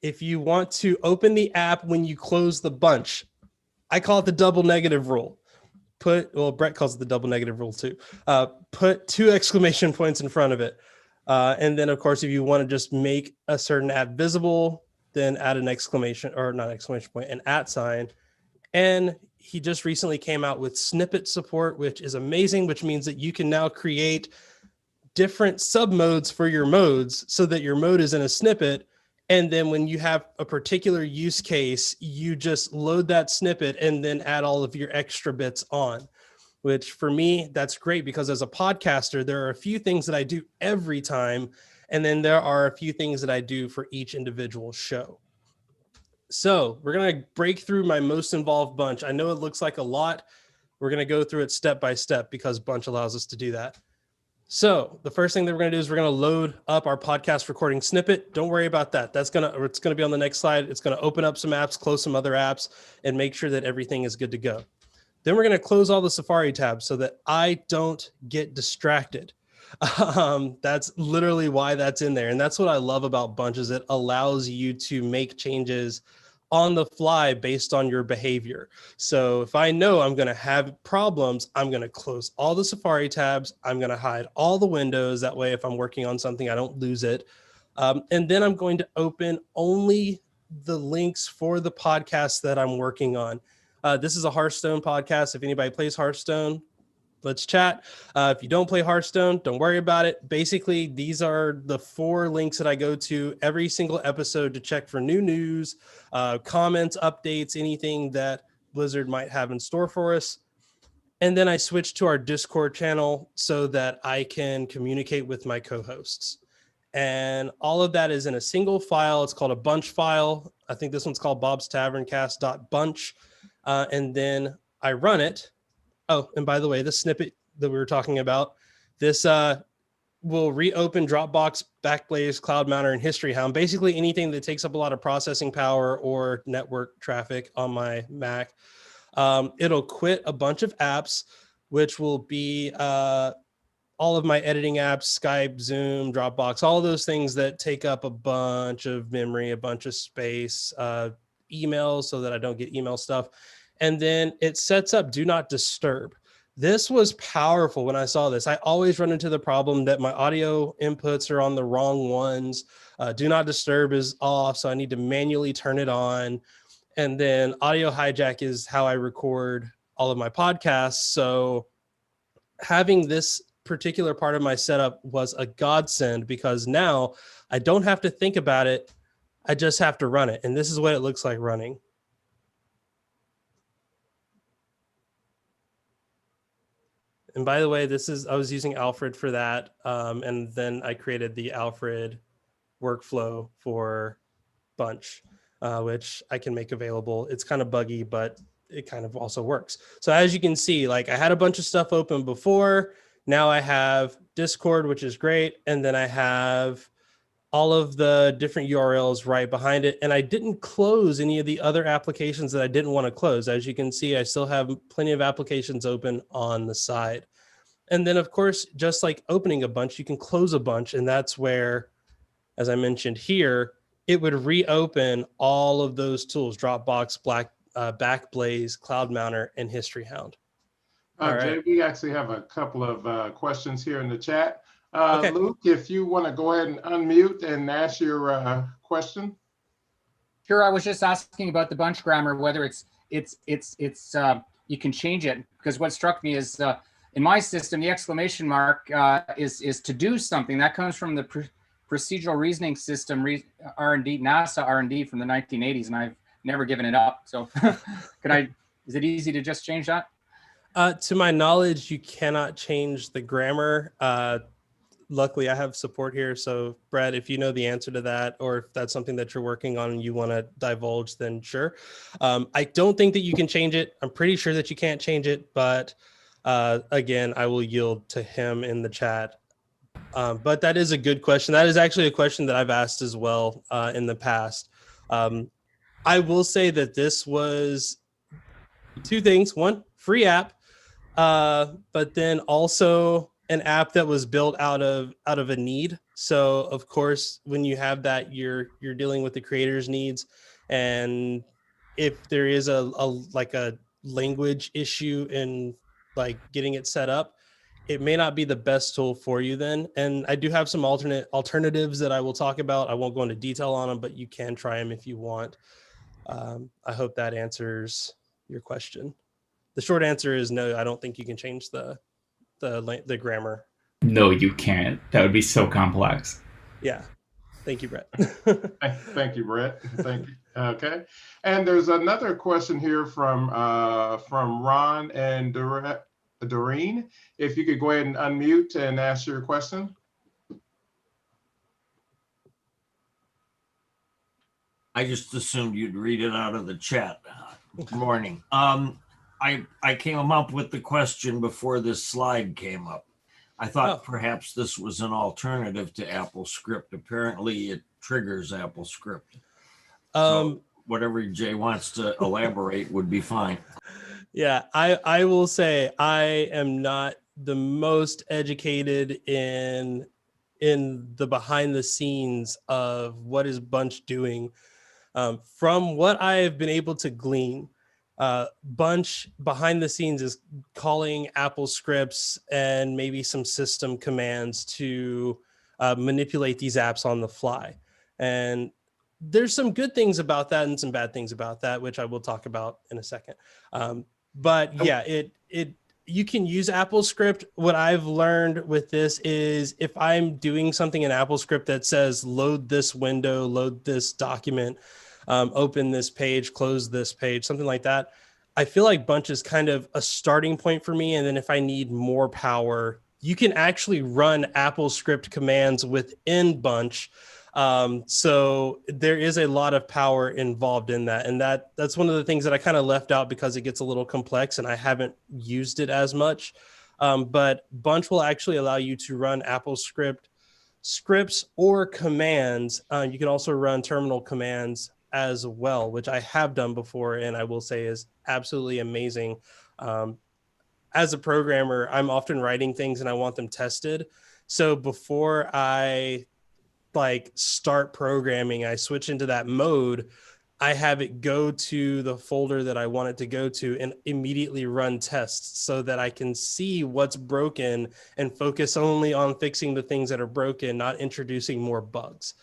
If you want to open the app when you close the bunch, I call it the double negative rule. Brett calls it the double negative rule too. Put 2 exclamation points in front of it. And then of course, if you want to just make a certain app visible, then add an an @ sign. And he just recently came out with snippet support, which is amazing, which means that you can now create different sub modes for your modes so that your mode is in a snippet. And then when you have a particular use case, you just load that snippet and then add all of your extra bits on, which for me, that's great because as a podcaster, there are a few things that I do every time. And then there are a few things that I do for each individual show. So we're going to break through my most involved bunch. I know it looks like a lot. We're going to go through it step by step because Bunch allows us to do that. So the first thing that we're going to do is we're going to load up our podcast recording snippet. Don't worry about that. It's going to be on the next slide. It's going to open up some apps, close some other apps, and make sure that everything is good to go. Then we're going to close all the Safari tabs so that I don't get distracted. That's literally why that's in there. And that's what I love about Bunch is it allows you to make changes on the fly based on your behavior. So if I know I'm going to have problems, I'm going to close all the Safari tabs. I'm going to hide all the windows. That way, if I'm working on something, I don't lose it. And then I'm going to open only the links for the podcast that I'm working on. This is a Hearthstone podcast. If anybody plays Hearthstone, let's chat. If you don't play Hearthstone, don't worry about it. Basically, these are the 4 links that I go to every single episode to check for new news, comments, updates, anything that Blizzard might have in store for us. And then I switch to our Discord channel so that I can communicate with my co-hosts. And all of that is in a single file. It's called a bunch file. I think this one's called bobstaverncast.bunch. And then I run it. Oh, and by the way, the snippet that we were talking about, this will reopen Dropbox, Backblaze, CloudMounter, and History Hound. Basically anything that takes up a lot of processing power or network traffic on my Mac. It'll quit a bunch of apps, which will be all of my editing apps, Skype, Zoom, Dropbox, all of those things that take up a bunch of memory, a bunch of space, emails so that I don't get email stuff. And then it sets up do not disturb. This was powerful when I saw this. I always run into the problem that my audio inputs are on the wrong ones. Do not disturb is off, so I need to manually turn it on. And then audio hijack is how I record all of my podcasts. So having this particular part of my setup was a godsend because now I don't have to think about it. I just have to run it. And this is what it looks like running. And by the way, I was using Alfred for that. And then I created the Alfred workflow for Bunch, which I can make available. It's kind of buggy, but it kind of also works. So as you can see, like I had a bunch of stuff open before. Now I have Discord, which is great. And then I have all of the different URLs right behind it. And I didn't close any of the other applications that I didn't want to close. As you can see, I still have plenty of applications open on the side. And then of course, just like opening a bunch, you can close a bunch. And that's where, as I mentioned here, it would reopen all of those tools, Dropbox, Backblaze, CloudMounter, and History Hound. All Jay, right. we actually have a couple of questions here in the chat. Okay. Luke, if you want to go ahead and unmute and ask your question. Sure. I was just asking about the bunch grammar, whether it's you can change it, because what struck me is in my system, the exclamation mark is to do something. That comes from the procedural reasoning system, R&D, NASA R&D from the 1980s, and I've never given it up. So is it easy to just change that? To my knowledge, you cannot change the grammar. Luckily, I have support here. So Brad, if you know the answer to that, or if that's something that you're working on and you want to divulge, then sure. I don't think that you can change it. I'm pretty sure that you can't change it, but again, I will yield to him in the chat. But that is a good question. That is actually a question that I've asked as well in the past. I will say that this was 2 things. 1, free app, but then also an app that was built out of a need. So of course, when you have that, you're dealing with the creator's needs. And if there is a language issue in like getting it set up, it may not be the best tool for you then. And I do have some alternatives that I will talk about. I won't go into detail on them, but you can try them if you want. I hope that answers your question. The short answer is no, I don't think you can change the grammar. No, you can't. That would be so complex. Yeah. Thank you, Brett. Thank you, Brett. Thank you. Okay. And there's another question here from Ron and Doreen. If you could go ahead and unmute and ask your question. I just assumed you'd read it out of the chat. Good morning. I came up with the question before this slide came up. I thought perhaps this was an alternative to AppleScript. Apparently it triggers AppleScript. So whatever Jay wants to elaborate would be fine. Yeah, I will say I am not the most educated in the behind the scenes of what is Bunch doing. From what I have been able to glean, Bunch behind the scenes is calling Apple scripts and maybe some system commands to manipulate these apps on the fly. And there's some good things about that and some bad things about that, which I will talk about in a second. But yeah, you can use AppleScript. What I've learned with this is if I'm doing something in AppleScript that says load this window, load this document, open this page, close this page, something like that, I feel like Bunch is kind of a starting point for me. And then if I need more power, you can actually run AppleScript commands within Bunch. So there is a lot of power involved in that. And that's one of the things that I kind of left out because it gets a little complex and I haven't used it as much. But Bunch will actually allow you to run AppleScript scripts or commands. You can also run terminal commands as well, which I have done before. And I will say is absolutely amazing. As a programmer, I'm often writing things and I want them tested. So before I start programming, I switch into that mode. I have it go to the folder that I want it to go to and immediately run tests so that I can see what's broken and focus only on fixing the things that are broken, not introducing more bugs.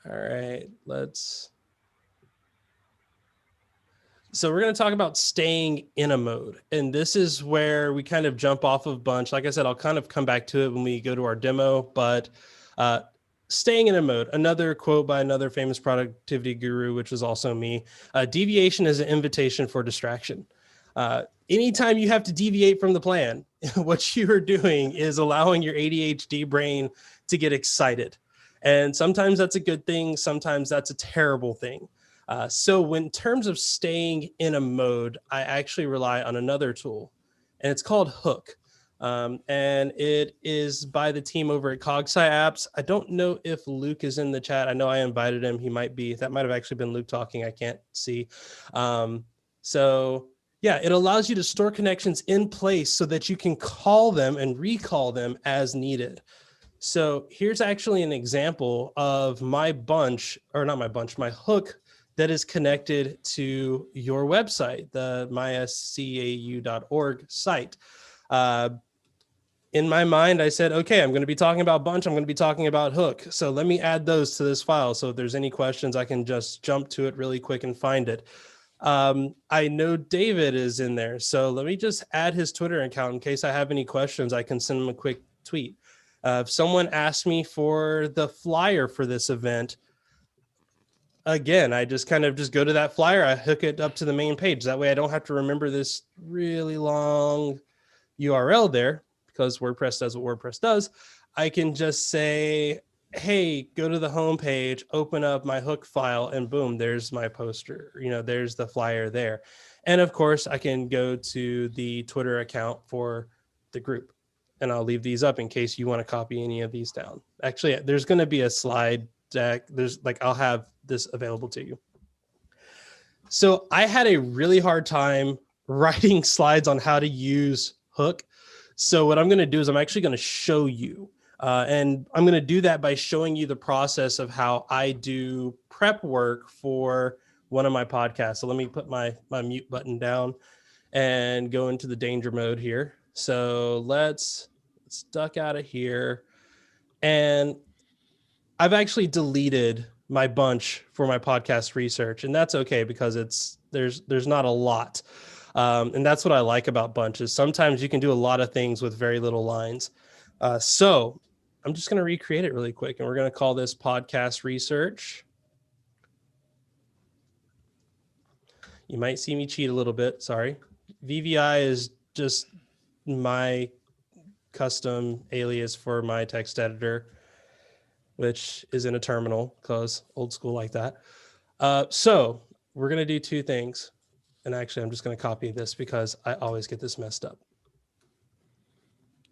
All right, so we're going to talk about staying in a mode. And this is where we kind of jump off of Bunch. Like I said, I'll kind of come back to it when we go to our demo, but staying in a mode, another quote by another famous productivity guru, which was also me, deviation is an invitation for distraction. Anytime you have to deviate from the plan, what you are doing is allowing your ADHD brain to get excited. And sometimes that's a good thing. Sometimes that's a terrible thing. So in terms of staying in a mode, I actually rely on another tool, and it's called Hook. And it is by the team over at Cogsci Apps. I don't know if Luke is in the chat. I know I invited him. He might be. That might have actually been Luke talking. I can't see. So yeah, it allows you to store connections in place so that you can call them and recall them as needed. So here's actually an example of my Hook that is connected to your website, the myscau.org site. In my mind, I said, okay, I'm going to be talking about Bunch. I'm going to be talking about Hook. So let me add those to this file. So if there's any questions, I can just jump to it really quick and find it. I know David is in there. So let me just add his Twitter account in case I have any questions. I can send him a quick tweet. If someone asks me for the flyer for this event, again, I just kind of go to that flyer. I hook it up to the main page. That way I don't have to remember this really long URL there because WordPress does what WordPress does. I can just say, hey, go to the home page, open up my Hook file, and boom, there's my poster. There's the flyer there. And of course, I can go to the Twitter account for the group. And I'll leave these up in case you want to copy any of these down. Actually, there's going to be a slide deck. I'll have this available to you. So I had a really hard time writing slides on how to use Hook. So what I'm going to do is I'm actually going to show you. And I'm going to do that by showing you the process of how I do prep work for one of my podcasts. So let me put my mute button down and go into the danger mode here. So let's duck out of here. And I've actually deleted my Bunch for my podcast research, and that's okay because there's not a lot. And that's what I like about Bunch is sometimes you can do a lot of things with very little lines. So I'm just going to recreate it really quick, and we're going to call this podcast research. You might see me cheat a little bit. Sorry. VVI is just my custom alias for my text editor, which is in a terminal because old school like that. So we're going to do two things. And actually, I'm just going to copy this because I always get this messed up.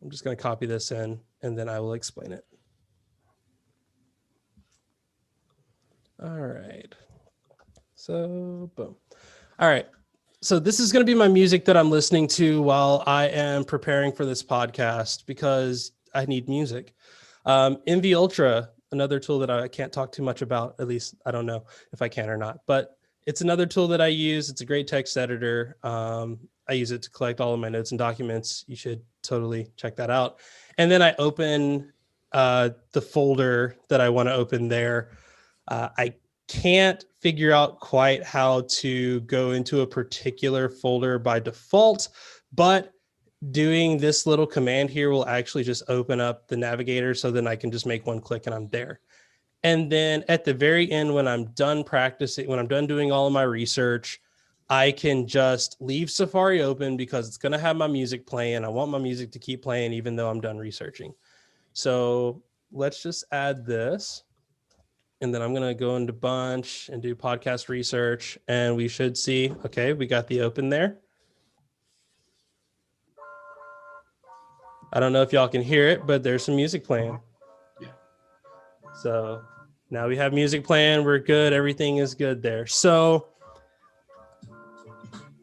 I'm just going to copy this in, and then I will explain it. All right. So, boom. All right. So this is going to be my music that I'm listening to while I am preparing for this podcast because I need music. MV Ultra another tool that I can't talk too much about. At least I don't know if I can or not, but it's another tool that I use. It's a great text editor. I use it to collect all of my notes and documents. You should totally check that out. And then I open the folder that I want to open there. I can't figure out quite how to go into a particular folder by default, but doing this little command here will actually just open up the navigator, so then I can just make one click and I'm there. And then at the very end, when I'm done practicing, when I'm done doing all of my research, I can just leave Safari open because it's going to have my music playing. I want my music to keep playing even though I'm done researching. So let's just add this. And then I'm going to go into Bunch and do podcast research. And we should see, okay, we got the open there. I don't know if y'all can hear it, but there's some music playing. Yeah. So now we have music playing. We're good. Everything is good there. So,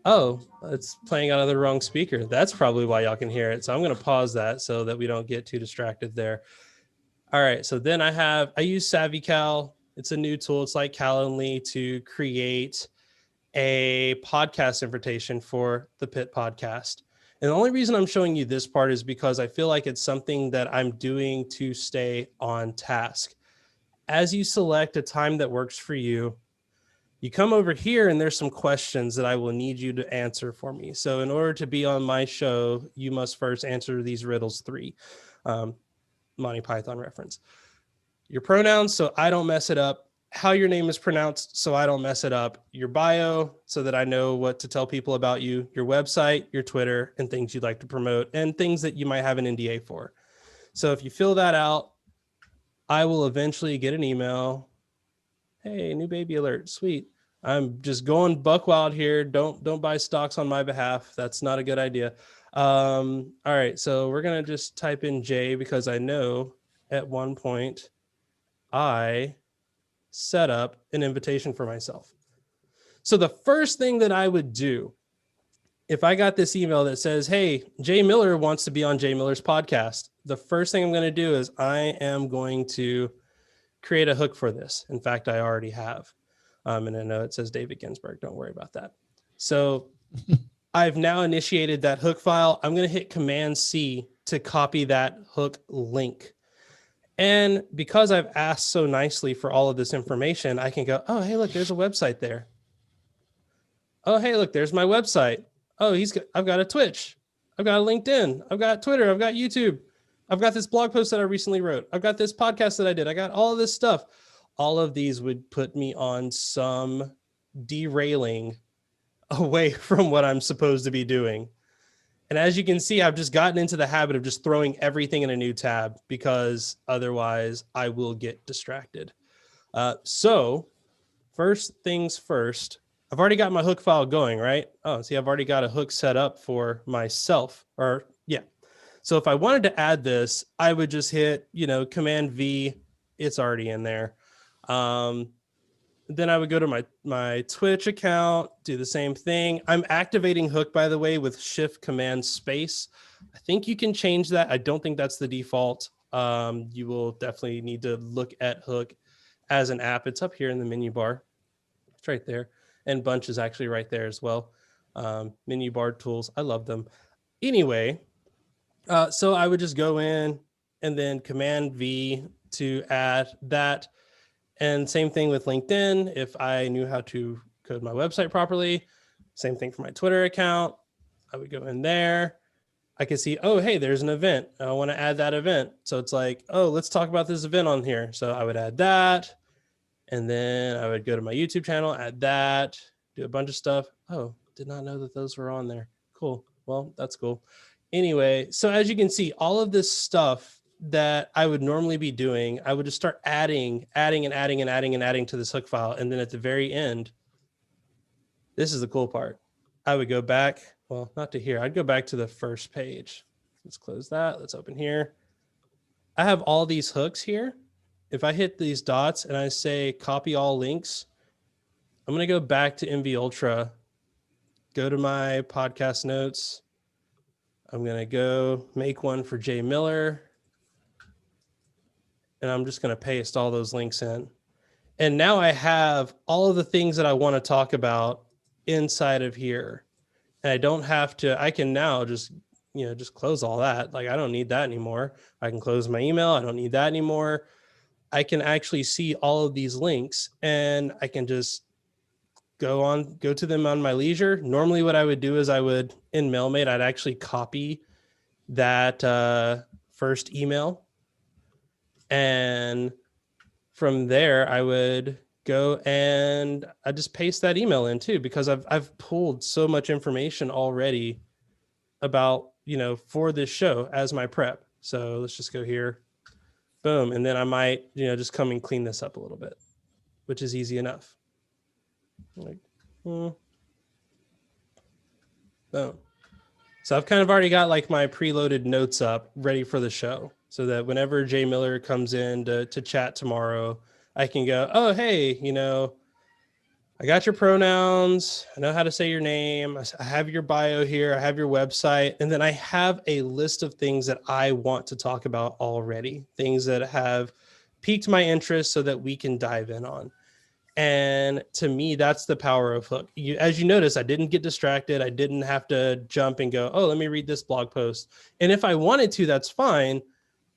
oh, it's playing out of the wrong speaker. That's probably why y'all can hear it. So I'm going to pause that so that we don't get too distracted there. All right. So then I use SavvyCal. It's a new tool. It's like Calendly to create a podcast invitation for the Pit podcast. And the only reason I'm showing you this part is because I feel like it's something that I'm doing to stay on task. As you select a time that works for you, you come over here and there's some questions that I will need you to answer for me. So in order to be on my show, you must first answer these riddles 3. Monty Python reference. Your pronouns, so I don't mess it up. How your name is pronounced, so I don't mess it up. Your bio, so that I know what to tell people about you. Your website, your Twitter, and things you'd like to promote, and things that you might have an NDA for. So if you fill that out, I will eventually get an email. Hey, new baby alert. Sweet. I'm just going buck wild here. Don't buy stocks on my behalf. That's not a good idea. All right. So we're going to just type in J because I know at one point I set up an invitation for myself. So the first thing that I would do if I got this email that says, hey, Jay Miller wants to be on Jay Miller's podcast, the first thing I'm going to do is I am going to create a hook for this. In fact, I already have. And I know it says David Ginsburg. Don't worry about that. So I've now initiated that hook file. I'm going to hit Command C to copy that hook link. And because I've asked so nicely for all of this information, I can go, oh, hey, look, there's a website there. Oh, hey, look, there's my website. Oh, I've got a Twitch. I've got a LinkedIn. I've got Twitter. I've got YouTube. I've got this blog post that I recently wrote. I've got this podcast that I did. I got all of this stuff. All of these would put me on some derailing away from what I'm supposed to be doing. And as you can see, I've just gotten into the habit of just throwing everything in a new tab because otherwise I will get distracted. So first things first, I've already got my hook file going, right? Oh, see, I've already got a hook set up for myself So if I wanted to add this, I would just hit, Command V. It's already in there. Then I would go to my Twitch account, do the same thing. I'm activating hook, by the way, with Shift Command Space. I think you can change that. I don't think that's the default. You will definitely need to look at hook as an app. It's up here in the menu bar. It's right there. And Bunch is actually right there as well. Menu bar tools. I love them. Anyway, so I would just go in and then Command V to add that. And same thing with LinkedIn. If I knew how to code my website properly, same thing for my Twitter account. I would go in there. I could see, oh, hey, there's an event. I want to add that event. So it's like, oh, let's talk about this event on here. So I would add that. And then I would go to my YouTube channel, add that, do a bunch of stuff. Oh, did not know that those were on there. Cool. Well, that's cool. Anyway, so as you can see, all of this stuff that I would normally be doing, I would just start adding to this hook file. And then at the very end, this is the cool part. I would go back, well, not to here. I'd go back to the first page. Let's close that. Let's open here. I have all these hooks here. If I hit these dots and I say copy all links, I'm going to go back to MV Ultra, go to my podcast notes. I'm going to go make one for Jay Miller. and I'm just going to paste all those links in. And now I have all of the things that I want to talk about inside of here. And I don't have to, I can now just, just close all that. Like, I don't need that anymore. I can close my email. I don't need that anymore. I can actually see all of these links, and I can just go to them on my leisure. Normally what I would do is in MailMate, I'd actually copy that first email. And from there, I would go and I just paste that email in too, because I've pulled so much information already about, for this show as my prep. So let's just go here. Boom. And then I might, just come and clean this up a little bit, which is easy enough. Like, boom. So I've kind of already got like my preloaded notes up ready for the show, so that whenever Jay Miller comes in to chat tomorrow, I can go, oh, hey, I got your pronouns. I know how to say your name. I have your bio here. I have your website. And then I have a list of things that I want to talk about already, things that have piqued my interest so that we can dive in on. And to me, that's the power of Hook. As you notice, I didn't get distracted. I didn't have to jump and go, oh, let me read this blog post. And if I wanted to, that's fine.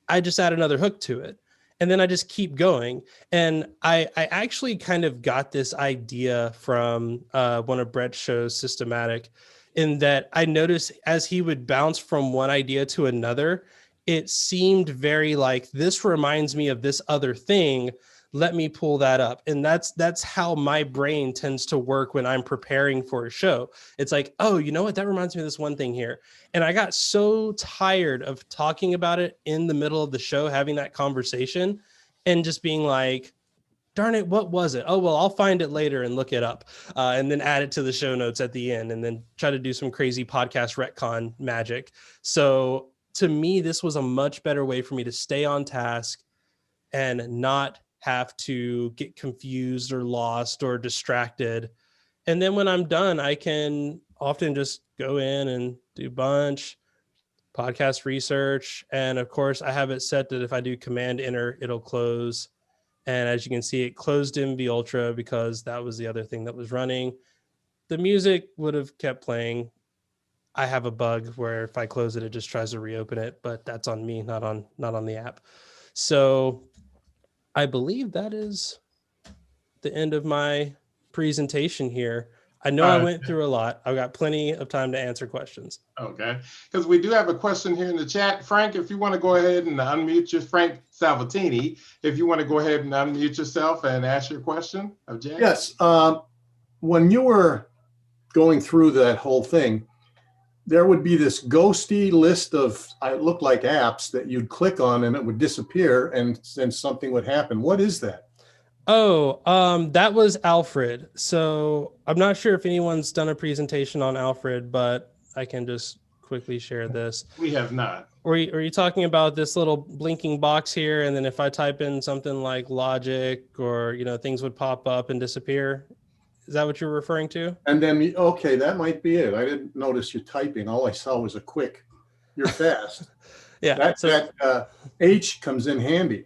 I just add another hook to it. And then I just keep going. And I actually kind of got this idea from one of Brett's shows, Systematic, in that I noticed as he would bounce from one idea to another, it seemed very like, this reminds me of this other thing. Let me pull that up. And that's how my brain tends to work when I'm preparing for a show. It's like, oh, you know what? That reminds me of this one thing here. And I got so tired of talking about it in the middle of the show, having that conversation and just being like, darn it, what was it? Oh, well, I'll find it later and look it up and then add it to the show notes at the end and then try to do some crazy podcast retcon magic. So to me, this was a much better way for me to stay on task and not have to get confused or lost or distracted. And then when I'm done, I can often just go in and do bunch podcast research. And of course I have it set that if I do command enter, it'll close. And as you can see, it closed MV Ultra because that was the other thing that was running. The music would have kept playing. I have a bug where if I close it, it just tries to reopen it, but that's on me, not on the app. So I believe that is the end of my presentation here. I know I went through a lot. I've got plenty of time to answer questions. Okay, because we do have a question here in the chat. Frank, if you want to go ahead and unmute your, Frank Salvatini, if you want to go ahead and unmute yourself and ask your question of Jay. Yes, when you were going through that whole thing, there would be this ghosty list of, it looked like apps that you'd click on and it would disappear and then something would happen. What is that? Oh, that was Alfred. So I'm not sure if anyone's done a presentation on Alfred, but I can just quickly share this. We have not. Are you talking about this little blinking box here? And then if I type in something like logic or, things would pop up and disappear. Is that what you're referring to? And then, okay, that might be it. I didn't notice you typing. All I saw was a quick, you're fast. Yeah. That H comes in handy.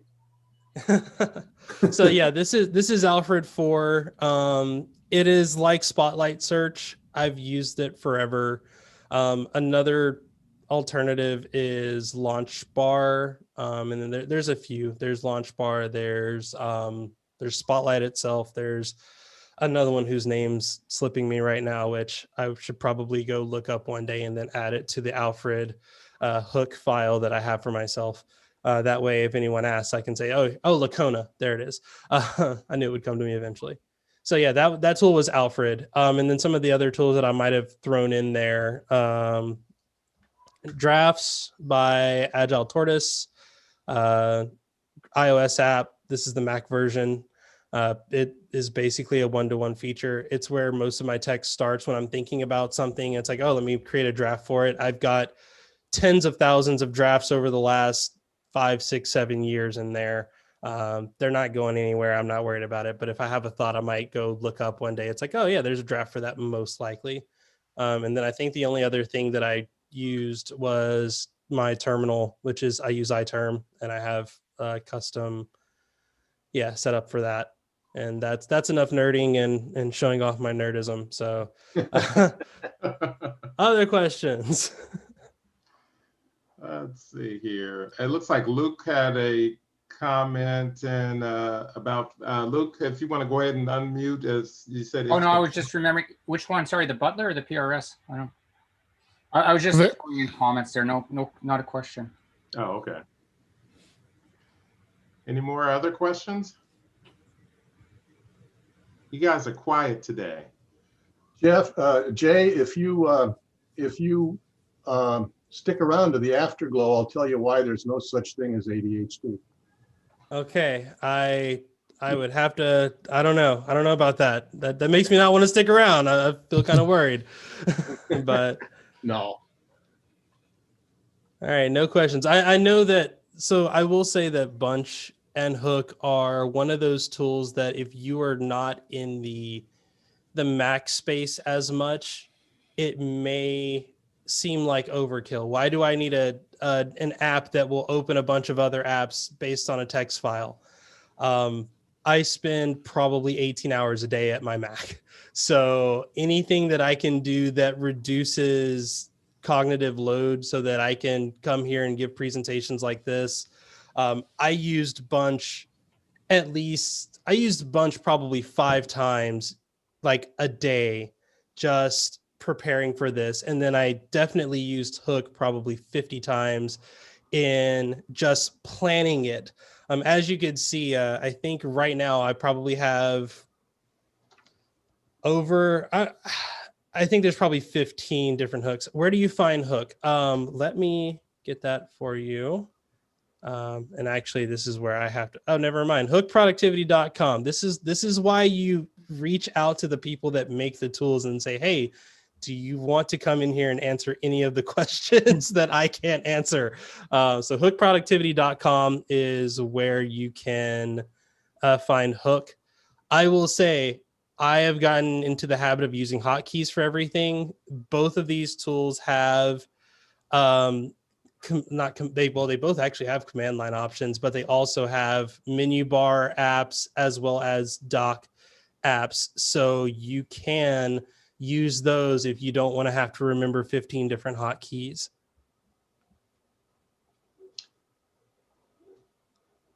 So yeah, this is Alfred 4. It is like Spotlight Search. I've used it forever. Another alternative is Launch Bar. And then there's a few. There's Launch Bar. There's Spotlight itself. There's another one whose name's slipping me right now, which I should probably go look up one day and then add it to the Alfred hook file that I have for myself. That way, if anyone asks, I can say, oh, Lacona, there it is. I knew it would come to me eventually. So yeah, that tool was Alfred. And then some of the other tools that I might have thrown in there, Drafts by Agile Tortoise, iOS app. This is the Mac version. It is basically a one-to-one feature. It's where most of my text starts when I'm thinking about something. It's like, oh, let me create a draft for it. I've got tens of thousands of drafts over the last 5, 6, 7 years in there. They're not going anywhere. I'm not worried about it. But if I have a thought, I might go look up one day. It's like, oh yeah, there's a draft for that most likely. And then I think the only other thing that I used was my terminal, which is I use iTerm, and I have custom, set up for that. And that's enough nerding and showing off my nerdism. So other questions? Let's see here. It looks like Luke had a comment and about Luke, if you want to go ahead and unmute, as you said. Oh no, I was just remembering which one. Sorry, the Butler or the PRS? I don't. I was just going in comments there. No, not a question. Oh, okay. Any more other questions? You guys are quiet today. Jeff, Jay, if you stick around to the afterglow, I'll tell you why there's no such thing as ADHD. Okay, I would have to. I don't know about that. That makes me not want to stick around. I feel kind of worried, but no. All right, no questions. I know that. So I will say that Bunch and Hook are one of those tools that if you are not in the Mac space as much, it may seem like overkill. Why do I need an app that will open a bunch of other apps based on a text file? I spend probably 18 hours a day at my Mac. So anything that I can do that reduces cognitive load so that I can come here and give presentations like this. I used Bunch probably 5 times, like a day, just preparing for this. And then I definitely used Hook probably 50 times in just planning it. As you could see, I think right now I probably have I think there's probably 15 different hooks. Where do you find Hook? Let me get that for you. And actually, this is where I have to. Oh, never mind. Hookproductivity.com. This is why you reach out to the people that make the tools and say, "Hey, do you want to come in here and answer any of the questions that I can't answer?" So hookproductivity.com is where you can find Hook. I will say I have gotten into the habit of using hotkeys for everything. Both of these tools have they both actually have command line options, but they also have menu bar apps as well as dock apps. So you can use those if you don't want to have to remember 15 different hotkeys.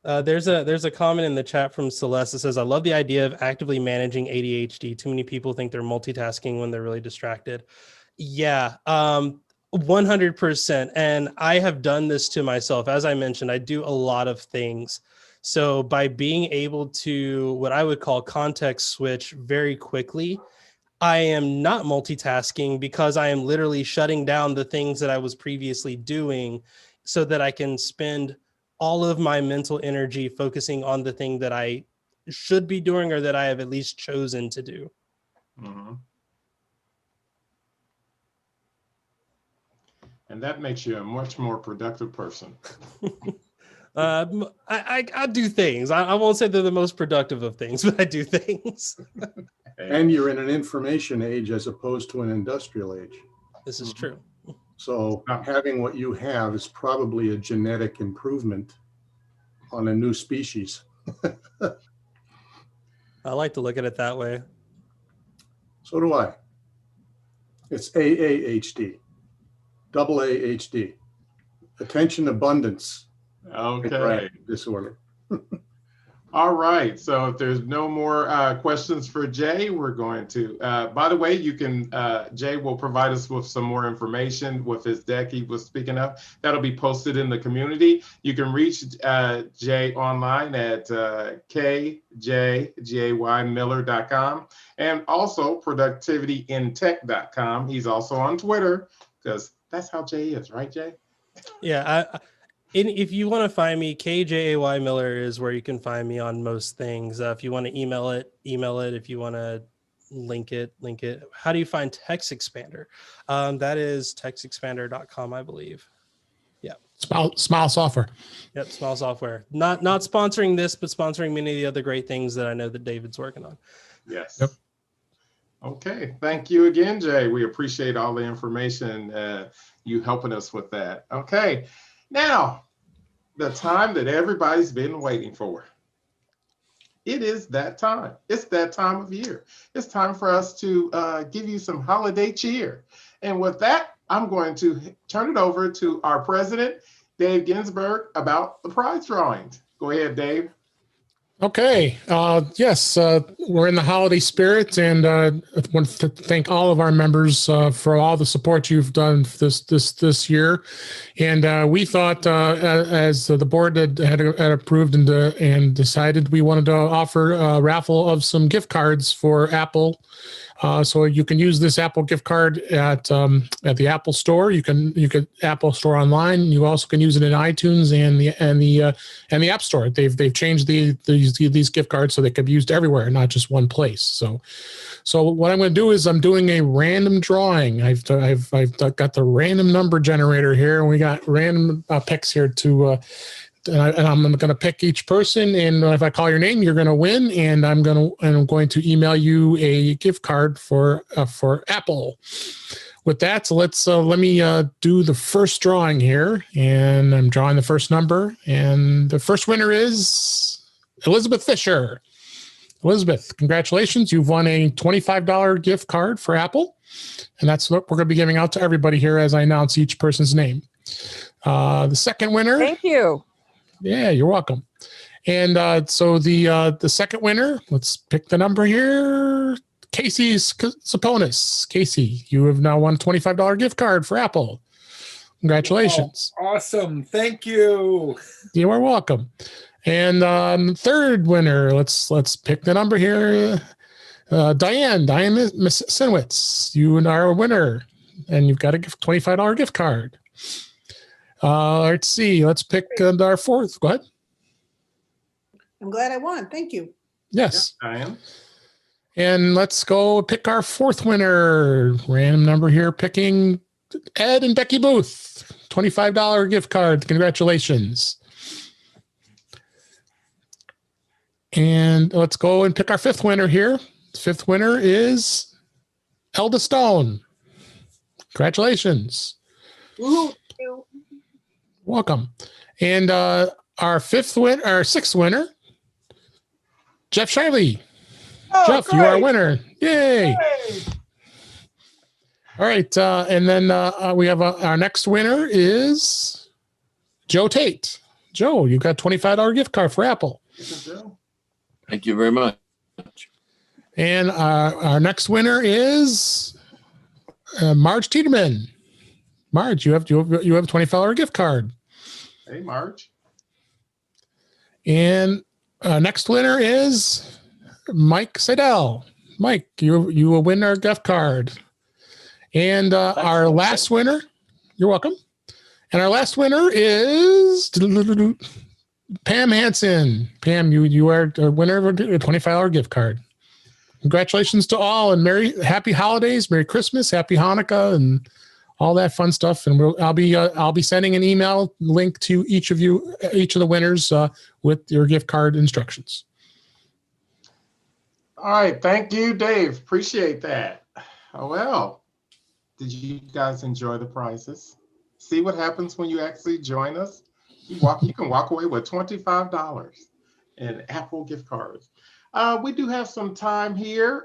There's a comment in the chat from Celeste that says, "I love the idea of actively managing ADHD. Too many people think they're multitasking when they're really distracted." Yeah, 100%. And I have done this to myself. As I mentioned, I do a lot of things. So by being able to what I would call context switch very quickly, I am not multitasking because I am literally shutting down the things that I was previously doing so that I can spend all of my mental energy focusing on the thing that I should be doing or that I have at least chosen to do. Mm-hmm. And that makes you a much more productive person. I do things. I won't say they're the most productive of things, but I do things. And you're in an information age as opposed to an industrial age. This is true. So having what you have is probably a genetic improvement on a new species. I like to look at it that way. So do I. It's AAHD, double AHD, attention abundance. Okay. Disorder. All right. So if there's no more questions for Jay, we're going to, by the way, you can, Jay will provide us with some more information with his deck he was speaking of. That'll be posted in the community. You can reach Jay online at kjgaymiller.com and also productivityintech.com. He's also on Twitter because that's how Jay is, right, Jay? Yeah. If you want to find me, KJAY Miller is where you can find me on most things. If you want to email it. If you want to link it. How do you find Text Expander? That is textexpander.com, I believe. Yeah. Smile Software. Yep, Smile Software. Not sponsoring this, but sponsoring many of the other great things that I know that David's working on. Yes. Yep. Okay. Thank you again, Jay. We appreciate all the information you helping us with that. Okay, now the time that everybody's been waiting for. It is that time. It's that time of year. It's time for us to give you some holiday cheer. And with that, I'm going to turn it over to our president, Dave Ginsburg, about the prize drawings. Go ahead, Dave. Okay. Yes, we're in the holiday spirit, and I want to thank all of our members for all the support you've done this year. And we thought, as the board had approved and decided, we wanted to offer a raffle of some gift cards for Apple. So you can use this Apple gift card at the Apple Store. You can Apple Store online. You also can use it in iTunes and the App Store. They've changed these gift cards so they can be used everywhere, not just one place. So what I'm going to do is I'm doing a random drawing. I've got the random number generator here, and we got random picks here to. And I'm going to pick each person, and if I call your name, you're going to win. And I'm going to email you a gift card for Apple. With that, so let me do the first drawing here, and I'm drawing the first number, and the first winner is Elizabeth Fisher. Elizabeth, congratulations! You've won a $25 gift card for Apple, and that's what we're going to be giving out to everybody here as I announce each person's name. The second winner. Thank you. Yeah, you're welcome. And so the second winner, let's pick the number here. Casey Saponis. Casey, you have now won a $25 gift card for Apple. Congratulations. Oh, awesome. Thank you. You are welcome. And third winner, let's pick the number here. Diane Sinwitz, you are a winner, and you've got a $25 gift card. Let's see. Let's pick our fourth. Go ahead. I'm glad I won. Thank you. Yes. Yeah, I am. And let's go pick our fourth winner. Random number here. Picking Ed and Becky Booth. $25 gift card. Congratulations. And let's go and pick our fifth winner here. Fifth winner is Elda Stone. Congratulations. Woohoo. Welcome. And our sixth winner, Jeff Shiley. Oh, Jeff, great. you are a winner. Yay. All right. And then we have our next winner is Joe Tate. Joe, you got a $25 gift card for Apple. Thank you very much. And our next winner is Marge Tiedemann. Marge, you have a $25 gift card. Hey, Marge. And next winner is Mike Seidel. Mike, you will win our gift card. And our last winner, you're welcome. And our last winner is Pam Hansen. Pam, you are a winner of a $25 gift card. Congratulations to all, and happy holidays, Merry Christmas, Happy Hanukkah, and all that fun stuff. And I'll be sending an email link to each of the winners with your gift card instructions. All right, thank you, Dave. Appreciate that. Oh, well, did you guys enjoy the prizes? See what happens when you actually join us? You can walk away with $25 in Apple gift cards. We do have some time here.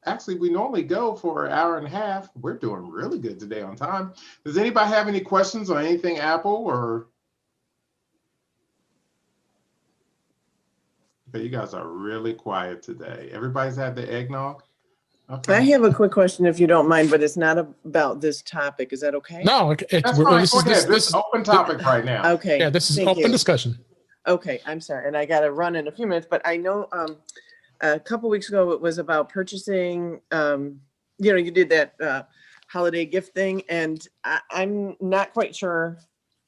Actually, we normally go for an hour and a half. We're doing really good today on time. Does anybody have any questions on anything Apple or? Okay, you guys are really quiet today. Everybody's had the eggnog? Okay. I have a quick question if you don't mind, but it's not about this topic. Is that okay? No, That's fine. This is open topic right now. Okay. Yeah, this is thank open you. discussion. Okay, I'm sorry, and I got to run in a few minutes, but I know a couple weeks ago it was about purchasing. You did that holiday gift thing, and I'm not quite sure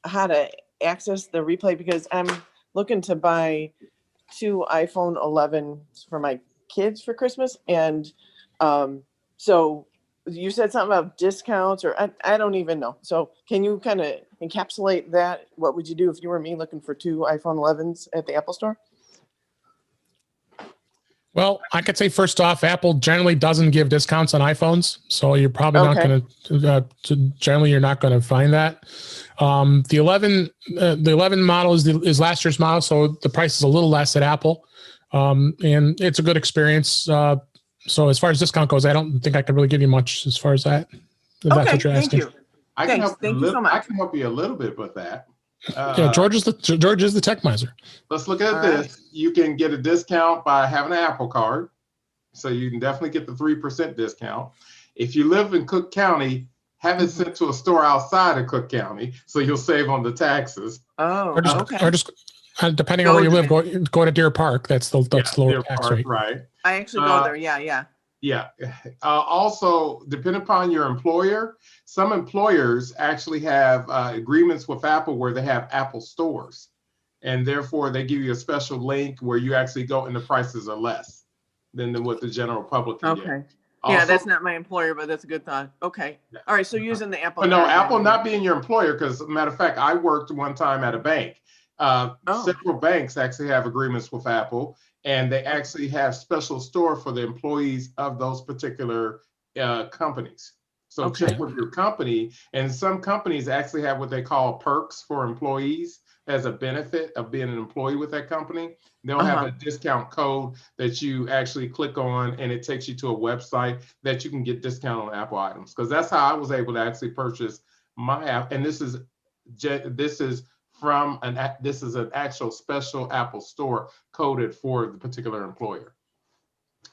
how to access the replay because I'm looking to buy 2 iPhone 11s for my kids for Christmas, and so you said something about discounts, or I don't even know. So can you kind of encapsulate that? What would you do if you were me looking for 2 iPhone 11s at the Apple Store? Well, I could say first off, Apple generally doesn't give discounts on iPhones, so you're probably not Okay. going generally you're not going to find that. The 11 model is last year's model, so the price is a little less at Apple, and it's a good experience. So as far as discount goes, I don't think I can really give you much as far as that. If that's what you're Thank asking. you. I can Thanks. help Thank you you so much. I can help you a little bit with that. Yeah, George is the tech miser. Let's look at All this. right. You can get a discount by having an Apple Card. So you can definitely get the 3% discount. If you live in Cook County, have it sent to a store outside of Cook County, so you'll save on the taxes. Oh, Or just, okay. or just depending on where you live, go to Deer Park. That's the lower Deer tax Park, rate. right. I actually go there. Yeah, yeah. Yeah. Also, depending upon your employer, some employers actually have agreements with Apple where they have Apple stores. And therefore, they give you a special link where you actually go and the prices are less than what the general public can get. Okay. Also, Yeah, that's not my employer, but that's a good thought. Okay. All right. So using the Apple. but no, Card Apple then. not being your employer, because matter of fact, I worked one time at a bank. Several banks actually have agreements with Apple, and they actually have special store for the employees of those particular companies. So check with your company, and some companies actually have what they call perks for employees as a benefit of being an employee with that company. They'll have a discount code that you actually click on, and it takes you to a website that you can get discount on Apple items. Because that's how I was able to actually purchase my app. And this is from an actual special Apple store coded for the particular employer.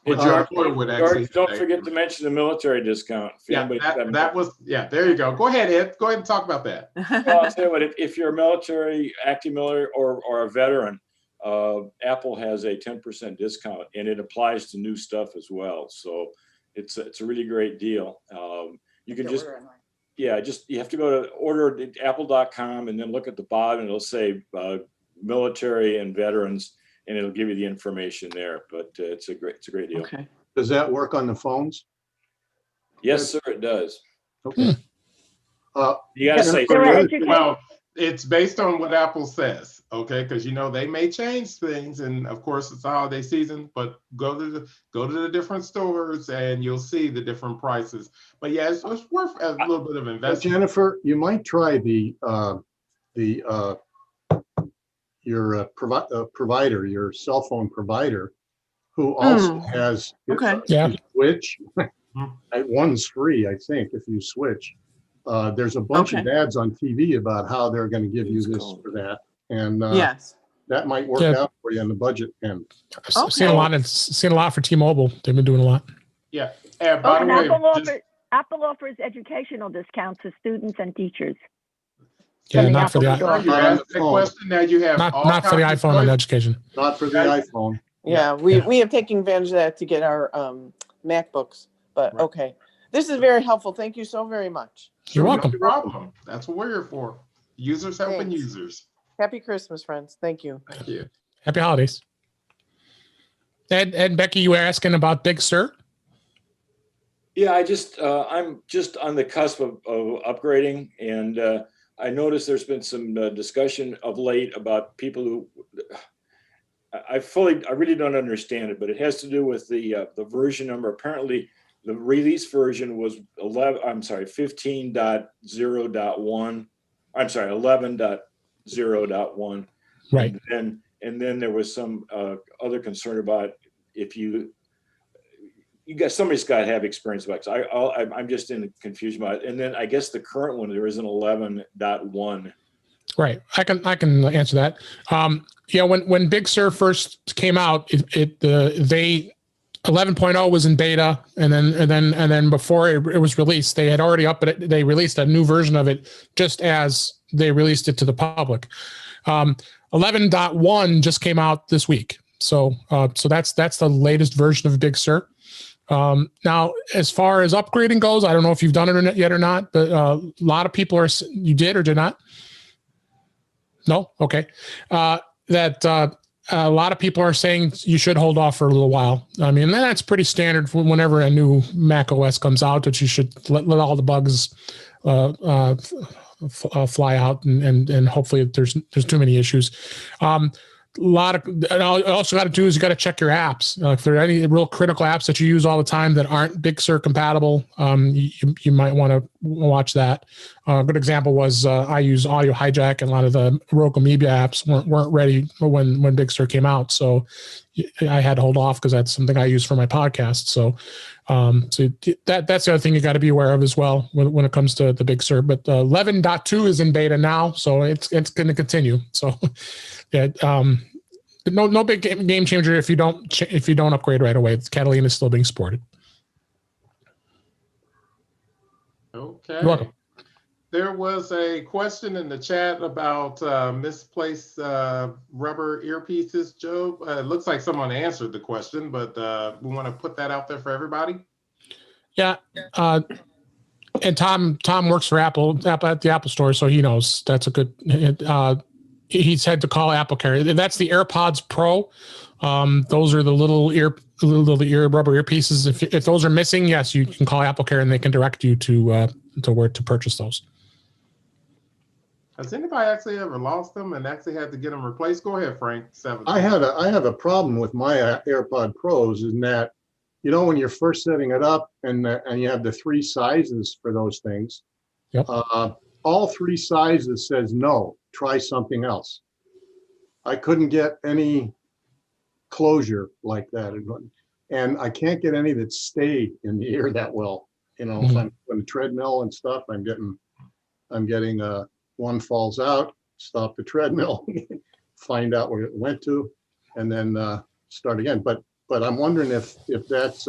Hey, Which your George, employer would actually don't forget to mention the military discount. If Yeah, anybody- that was, yeah, there you go. Go ahead, Ed. Go ahead and talk about that. Well, I'll tell you what, if you're a military, active military, or a veteran, Apple has a 10% discount, and it applies to new stuff as well. So it's a really great deal. You can just, you have to go to order at apple.com and then look at the bottom, and it'll say military and veterans, and it'll give you the information there. But it's a great deal. Okay. Does that work on the phones? Yes, sir, it does. Okay. You gotta say, well, it's based on what Apple says, okay? Because they may change things, and of course it's the holiday season. But go to the different stores, and you'll see the different prices. But yeah, it's worth a little bit of investment. Jennifer, you might try your provider, your cell phone provider, who also has Switch. One's free, I think, if you switch. There's a bunch of ads on TV about how they're going to give you this or that, and that might work out for you on the budget end. I've seen a lot for T-Mobile. They've been doing a lot. Yeah. And by the way, Apple offers educational discounts to students and teachers. Yeah, not for the question. Now you have not for the iPhone and education. Not for the iPhone. Yeah, we have taken advantage of that to get our MacBooks. But okay, this is very helpful. Thank you so very much. You're welcome. No problem. That's what we're here for. Users helping users. Happy Christmas, friends. Thank you. Thank you. Happy holidays. Ed and Becky, you were asking about Big Sur? Yeah, I'm just on the cusp of upgrading, and I noticed there's been some discussion of late about people who I really don't understand it, but it has to do with the version number. Apparently, the release version was 15.0.1. I'm sorry, 11.0.1. Right. And then there was some other concern about if somebody's got to have experience about it. I'm just in confusion about it. And then I guess the current one, there is an 11.1. Right. I can answer that. Yeah, when Big Sur first came out, they 11.0 was in beta, and then before it was released, they had already they released a new version of it just as they released it to the public. 11.1 just came out this week. So that's the latest version of Big Sur. Now, as far as upgrading goes, I don't know if you've done it yet or not, but a lot of people you did or did not? No? Okay. A lot of people are saying you should hold off for a little while. I mean, that's pretty standard for whenever a new Mac OS comes out, that you should let all the bugs fly out, and hopefully there's too many issues. lot of, and all you also got to do is you got to check your apps. If there are any real critical apps that you use all the time that aren't Big Sur compatible, you might want to watch that. A good example was I use Audio Hijack, and a lot of the Roku Media apps weren't ready when Big Sur came out. So I had to hold off because that's something I use for my podcast. So that's the other thing you got to be aware of as well when it comes to the Big Sur. But 11.2 is in beta now, so it's going to continue. So yeah, no big game changer if you don't upgrade right away. Catalina is still being supported. Okay. You're welcome. There was a question in the chat about misplaced rubber earpieces, Joe. It looks like someone answered the question, but we want to put that out there for everybody. Yeah. And Tom works for Apple at the Apple Store, so he knows that's a good. He's had to call Apple Care. That's the AirPods Pro. Those are the little ear rubber earpieces. If those are missing, yes, you can call Apple Care and they can direct you to where to purchase those. Has anybody actually ever lost them and actually had to get them replaced? Go ahead, Frank. I have a problem with my AirPod Pros in that, you know, when you're first setting it up and you have the 3 sizes for those things, yep. All 3 sizes says no, try something else. I couldn't get any closure like that, and I can't get any that stay in the ear that well. You know, if I'm on the treadmill and stuff, I'm getting one falls out, stop the treadmill, find out where it went to, and then start again. But I'm wondering if that's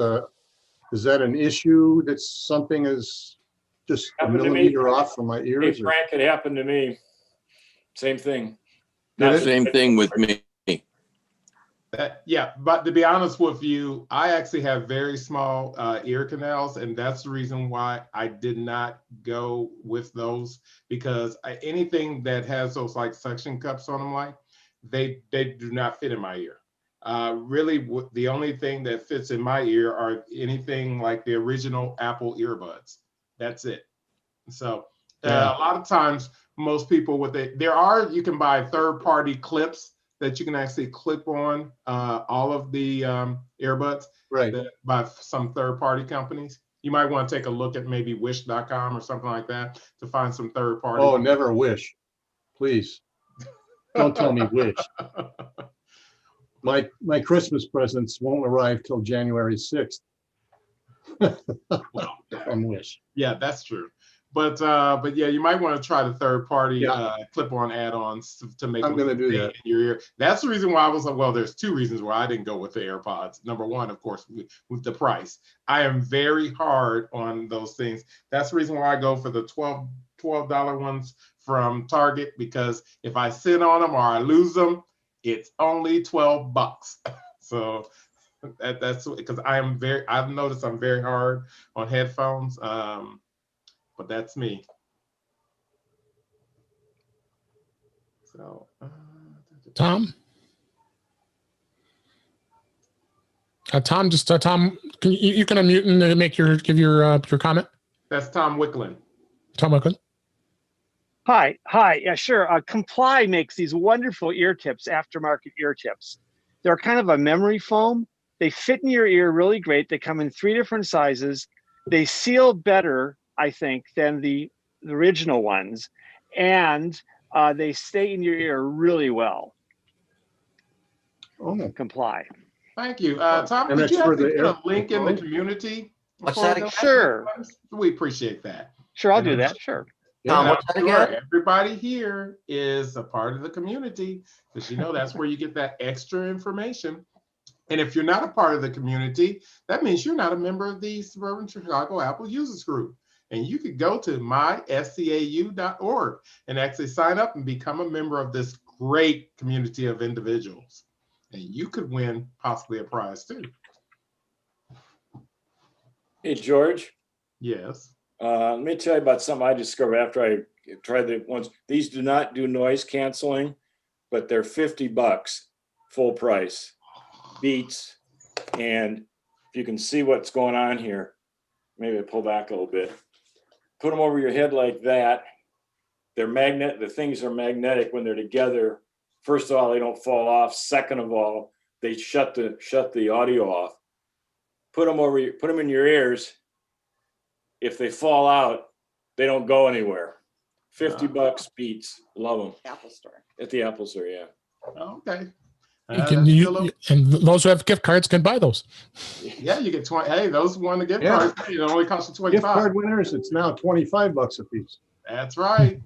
is that an issue? That's something is just a millimeter off from my ears? Hey, Frank, it happened to me. Same thing. Same thing with me. Yeah, but to be honest with you, I actually have very small ear canals, and that's the reason why I did not go with those, because anything that has those like suction cups on them, like they do not fit in my ear. Really, the only thing that fits in my ear are anything like the original Apple earbuds. That's it. So a lot of times, most people you can buy third-party clips that you can actually clip on all of the earbuds by some third-party companies. You might want to take a look at maybe wish.com or something like that to find some third-party. Oh, never Wish. Please. Don't tell me Wish. My Christmas presents won't arrive till January 6th. From Wish. Yeah, that's true. But yeah, you might want to try the third-party clip-on add-ons to make. I'm going to do that. In your ear. That's the reason why I was like, well, there's 2 reasons why I didn't go with the AirPods. Number one, of course, with the price. I am very hard on those things. That's the reason why I go for the $12 ones from Target, because if I sit on them or I lose them, it's only $12. So that's because I've noticed I'm very hard on headphones. But that's me. So, Tom? Tom, you can unmute and give your comment. That's Tom Wicklund. Tom Wicklund. Hi. Yeah, sure. Comply makes these wonderful ear tips, aftermarket ear tips. They're kind of a memory foam. They fit in your ear really great. They come in 3 different sizes. They seal better, I think, than the original ones, and they stay in your ear really well. Oh, Comply. Thank you, Tom. Would you have to put a link in the community? What's that? Sure. We appreciate that. Sure, I'll do that. Sure. Tom, what's that again? Everybody here is a part of the community, because that's where you get that extra information. And if you're not a part of the community, that means you're not a member of the Suburban Chicago Apple Users Group. And you could go to myscau.org and actually sign up and become a member of this great community of individuals. And you could win possibly a prize too. Hey, George. Yes. Let me tell you about something I discovered after I tried the ones. These do not do noise canceling, but they're $50 full price. Beats. And if you can see what's going on here, maybe I pull back a little bit. Put them over your head like that. They're the things are magnetic when they're together First of all, they don't fall off. Second of all, they shut the audio off. Put them in your ears. If they fall out, they don't go anywhere. $50 Beats. Love them. Apple Store. At the Apple Store, yeah. Okay. And those who have gift cards can buy those. Yeah, you get 20. Hey, those won the gift Yeah. cards. It only costs you 25. Gift card winners, it's now $25 a piece. That's right.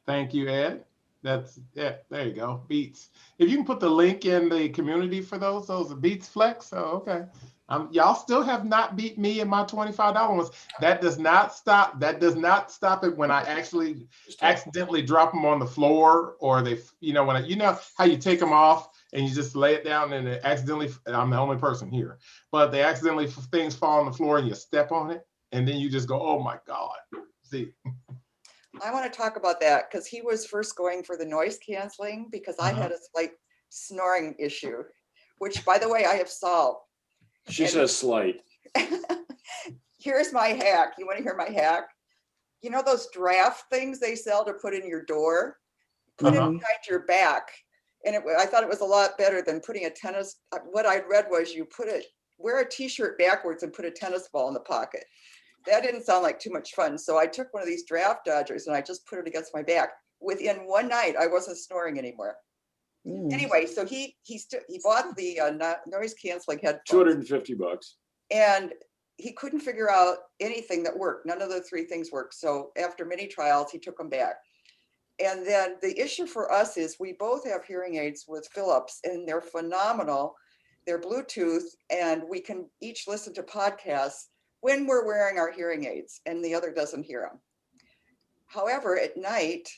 Thank you, Ed. That's it. There you go. Beats. If you can put the link in the community for those are Beats Flex. Oh, okay. Y'all still have not beat me in my $25 ones. That does not stop. That does not stop it when I actually accidentally drop them on the floor, or they, when how you take them off and you just lay it down and it accidentally. I'm the only person here, but they accidentally things fall on the floor and you step on it, and then you just go, oh my God. See. I want to talk about that because he was first going for the noise canceling because I had a slight snoring issue, which, by the way, I have solved. She says slight. Here's my hack. You want to hear my hack? You know those draft things they sell to put in your door? Put it behind your back. And I thought it was a lot better than putting a tennis. What I read was wear a t-shirt backwards and put a tennis ball in the pocket. That didn't sound like too much fun. So I took one of these draft dodgers and I just put it against my back. Within one night, I wasn't snoring anymore. Anyway, so he bought the noise canceling headphones. $250. And he couldn't figure out anything that worked. None of the three things worked. So after many trials, he took them back. And then the issue for us is we both have hearing aids with Philips, and they're phenomenal. They're Bluetooth, and we can each listen to podcasts when we're wearing our hearing aids, and the other doesn't hear them. However, at night,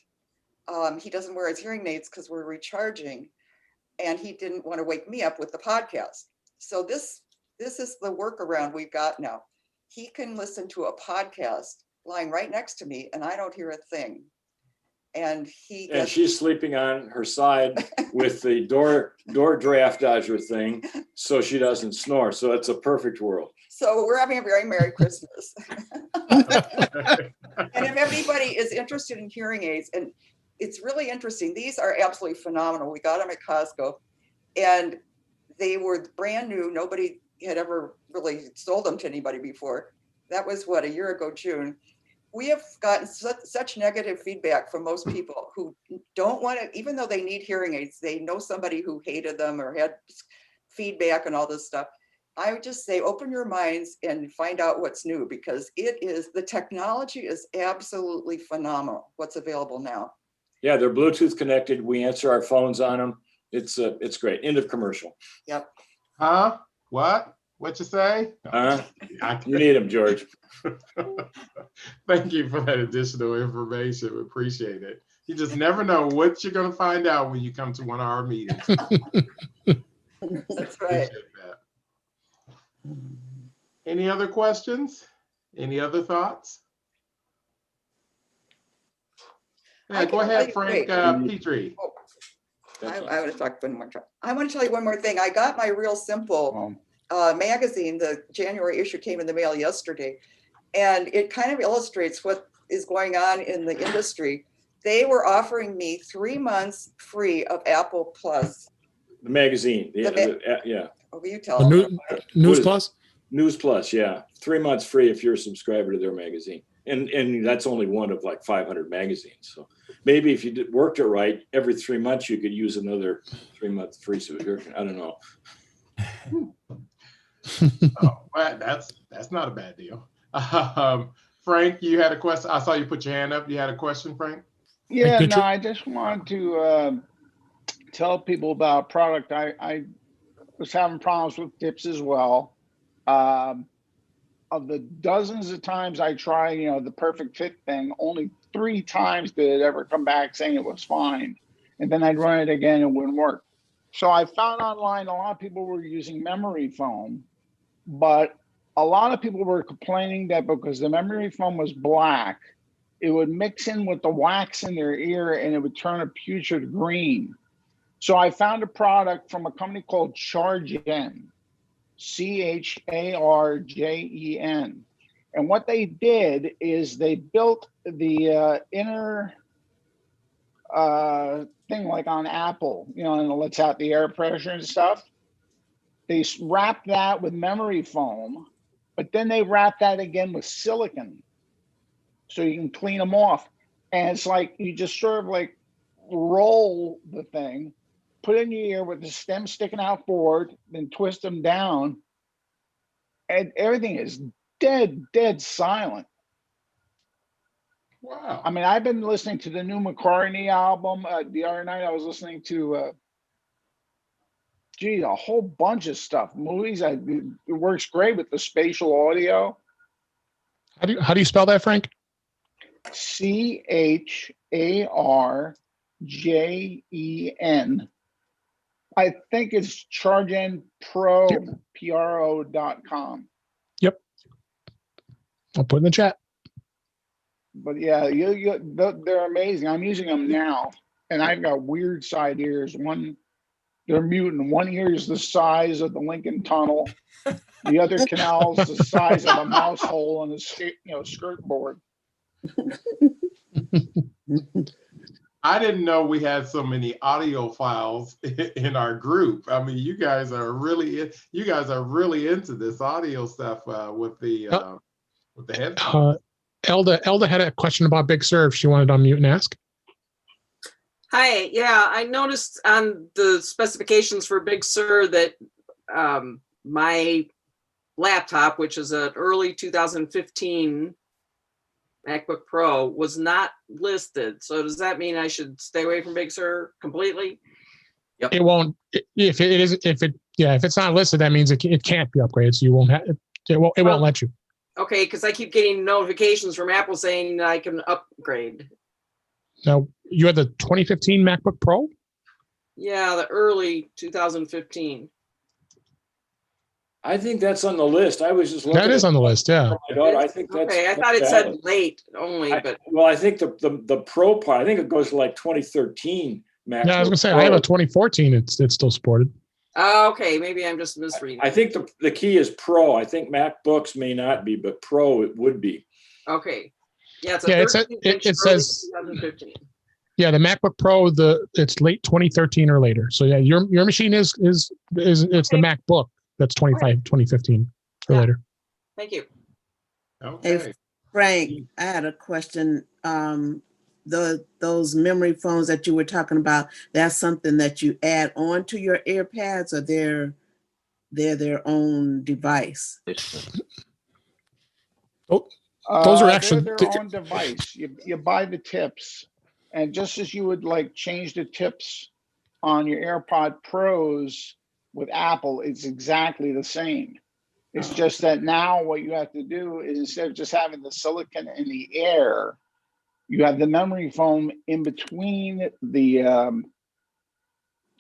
he doesn't wear his hearing aids because we're recharging, and he didn't want to wake me up with the podcast. So this is the workaround we've got now. He can listen to a podcast lying right next to me, and I don't hear a thing. And she's sleeping on her side with the door draft dodger thing, so she doesn't snore. So it's a perfect world. So we're having a very Merry Christmas. And if anybody is interested in hearing aids, and it's really interesting, these are absolutely phenomenal. We got them at Costco, and they were brand new. Nobody had ever really sold them to anybody before. That was a year ago, June. We have gotten such negative feedback from most people who don't want to, even though they need hearing aids, they know somebody who hated them or had feedback and all this stuff. I would just say, open your minds and find out what's new, because the technology is absolutely phenomenal. What's available now. Yeah, they're Bluetooth connected. We answer our phones on them. It's great. End of commercial. Yep. Huh? What? What you say? You need them, George. Thank you for that additional information. We appreciate it. You just never know what you're going to find out when you come to one of our meetings. That's right. Any other questions? Any other thoughts? Yeah, go ahead, Frank Petrie. I want to talk one more time. I want to tell you one more thing. I got my Real Simple magazine. The January issue came in the mail yesterday, and it kind of illustrates what is going on in the industry. They were offering me 3 months free of Apple Plus. The magazine. Yeah. Oh, you tell them. News Plus? News Plus, yeah. 3 months free if you're a subscriber to their magazine. And that's only one of like 500 magazines. So maybe if you worked it right, every 3 months you could use another 3 month free subscription. I don't know. Oh, well, that's not a bad deal. Frank, you had a question. I saw you put your hand up. You had a question, Frank? Yeah, no, I just wanted to tell people about a product. I was having problems with tips as well. Of the dozens of times I tried, the perfect fit thing, only 3 times did it ever come back saying it was fine. And then I'd run it again, it wouldn't work. So I found online a lot of people were using memory foam, but a lot of people were complaining that because the memory foam was black, it would mix in with the wax in their ear and it would turn a putrid green. So I found a product from a company called Chargen. Chargen. And what they did is they built the inner thing like on Apple, you know, and it lets out the air pressure and stuff. They wrap that with memory foam, but then they wrap that again with silicon so you can clean them off. And it's like you just sort of like roll the thing, put it in your ear with the stem sticking out forward, then twist them down, and everything is dead silent. Wow. I mean, I've been listening to the new McCartney album. The other night I was listening to, a whole bunch of stuff. Movies. It works great with the spatial audio. How do you spell that, Frank? CHARJEN. I think it's chargenpro.com. Yep. I'll put it in the chat. But yeah, they're amazing. I'm using them now, and I've got weird side ears. They're mutant. One ear is the size of the Lincoln Tunnel. The other canal is the size of a mouse hole on a skirt board. I didn't know we had so many audio files in our group. I mean, you guys are really into this audio stuff with the headphones. Elda had a question about Big Sur. She wanted to unmute and ask. Hi, yeah, I noticed on the specifications for Big Sur that my laptop, which is an early 2015 MacBook Pro, was not listed. So does that mean I should stay away from Big Sur completely? Yep. It won't. If it's not listed, that means it can't be upgraded. So you won't have it. Won't let you. Okay, because I keep getting notifications from Apple saying that I can upgrade. Now, you had the 2015 MacBook Pro? Yeah, the early 2015. I think that's on the list. I was just looking. That is on the list, yeah. My daughter. I think that's okay. I thought it said late only, but I think the Pro part. I think it goes to like 2013 MacBook. Yeah, I was gonna say Pro. I have a 2014. It's still supported. okay, maybe I'm just misreading. I think the key is Pro. I think MacBooks may not be, but Pro it would be. Okay. Yeah, it says 2015. Yeah, the MacBook Pro, it's late 2013 or later. So yeah, your machine is it's the MacBook that's 2015 or later. Thank you. Okay. Hey, Frank, I had a question. Those memory phones that you were talking about, that's something that you add on to your AirPads, or they're their own device? Those are actually they're their own device. You buy the tips, and just as you would like change the tips on your AirPod Pros with Apple, it's exactly the same. It's just that now what you have to do is, instead of just having the silicon in the air, you have the memory foam in between the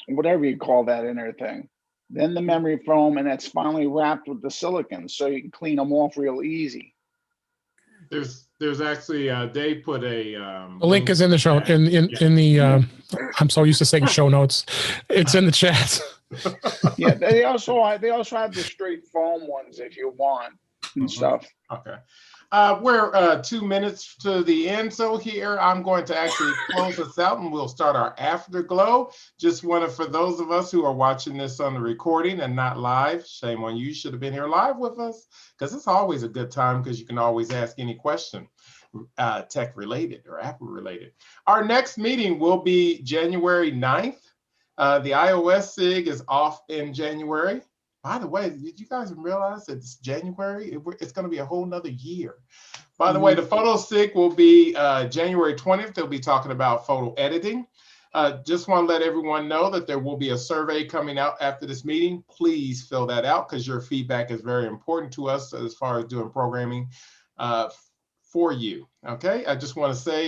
whatever you call that inner thing, then the memory foam, and that's finally wrapped with the silicon, so you can clean them off real easy. There's actually Dave put a the link is in the show in the I'm so used to saying show notes. It's in the chat. Yeah, they also have the straight foam ones if you want and stuff. Okay. We're 2 minutes to the end, so here I'm going to actually close this out and we'll start our afterglow. Just wanted, for those of us who are watching this on the recording and not live, shame on you, should have been here live with us, because it's always a good time because you can always ask any question tech related or Apple related. Our next meeting will be January 9th. The iOS SIG is off in January. By the way, did you guys realize it's January? It's going to be a whole nother year. By the way, the photo SIG will be January 20th. They'll be talking about photo editing. Just want to let everyone know that there will be a survey coming out after this meeting. Please fill that out because your feedback is very important to us as far as doing programming for you. Okay, I just want to say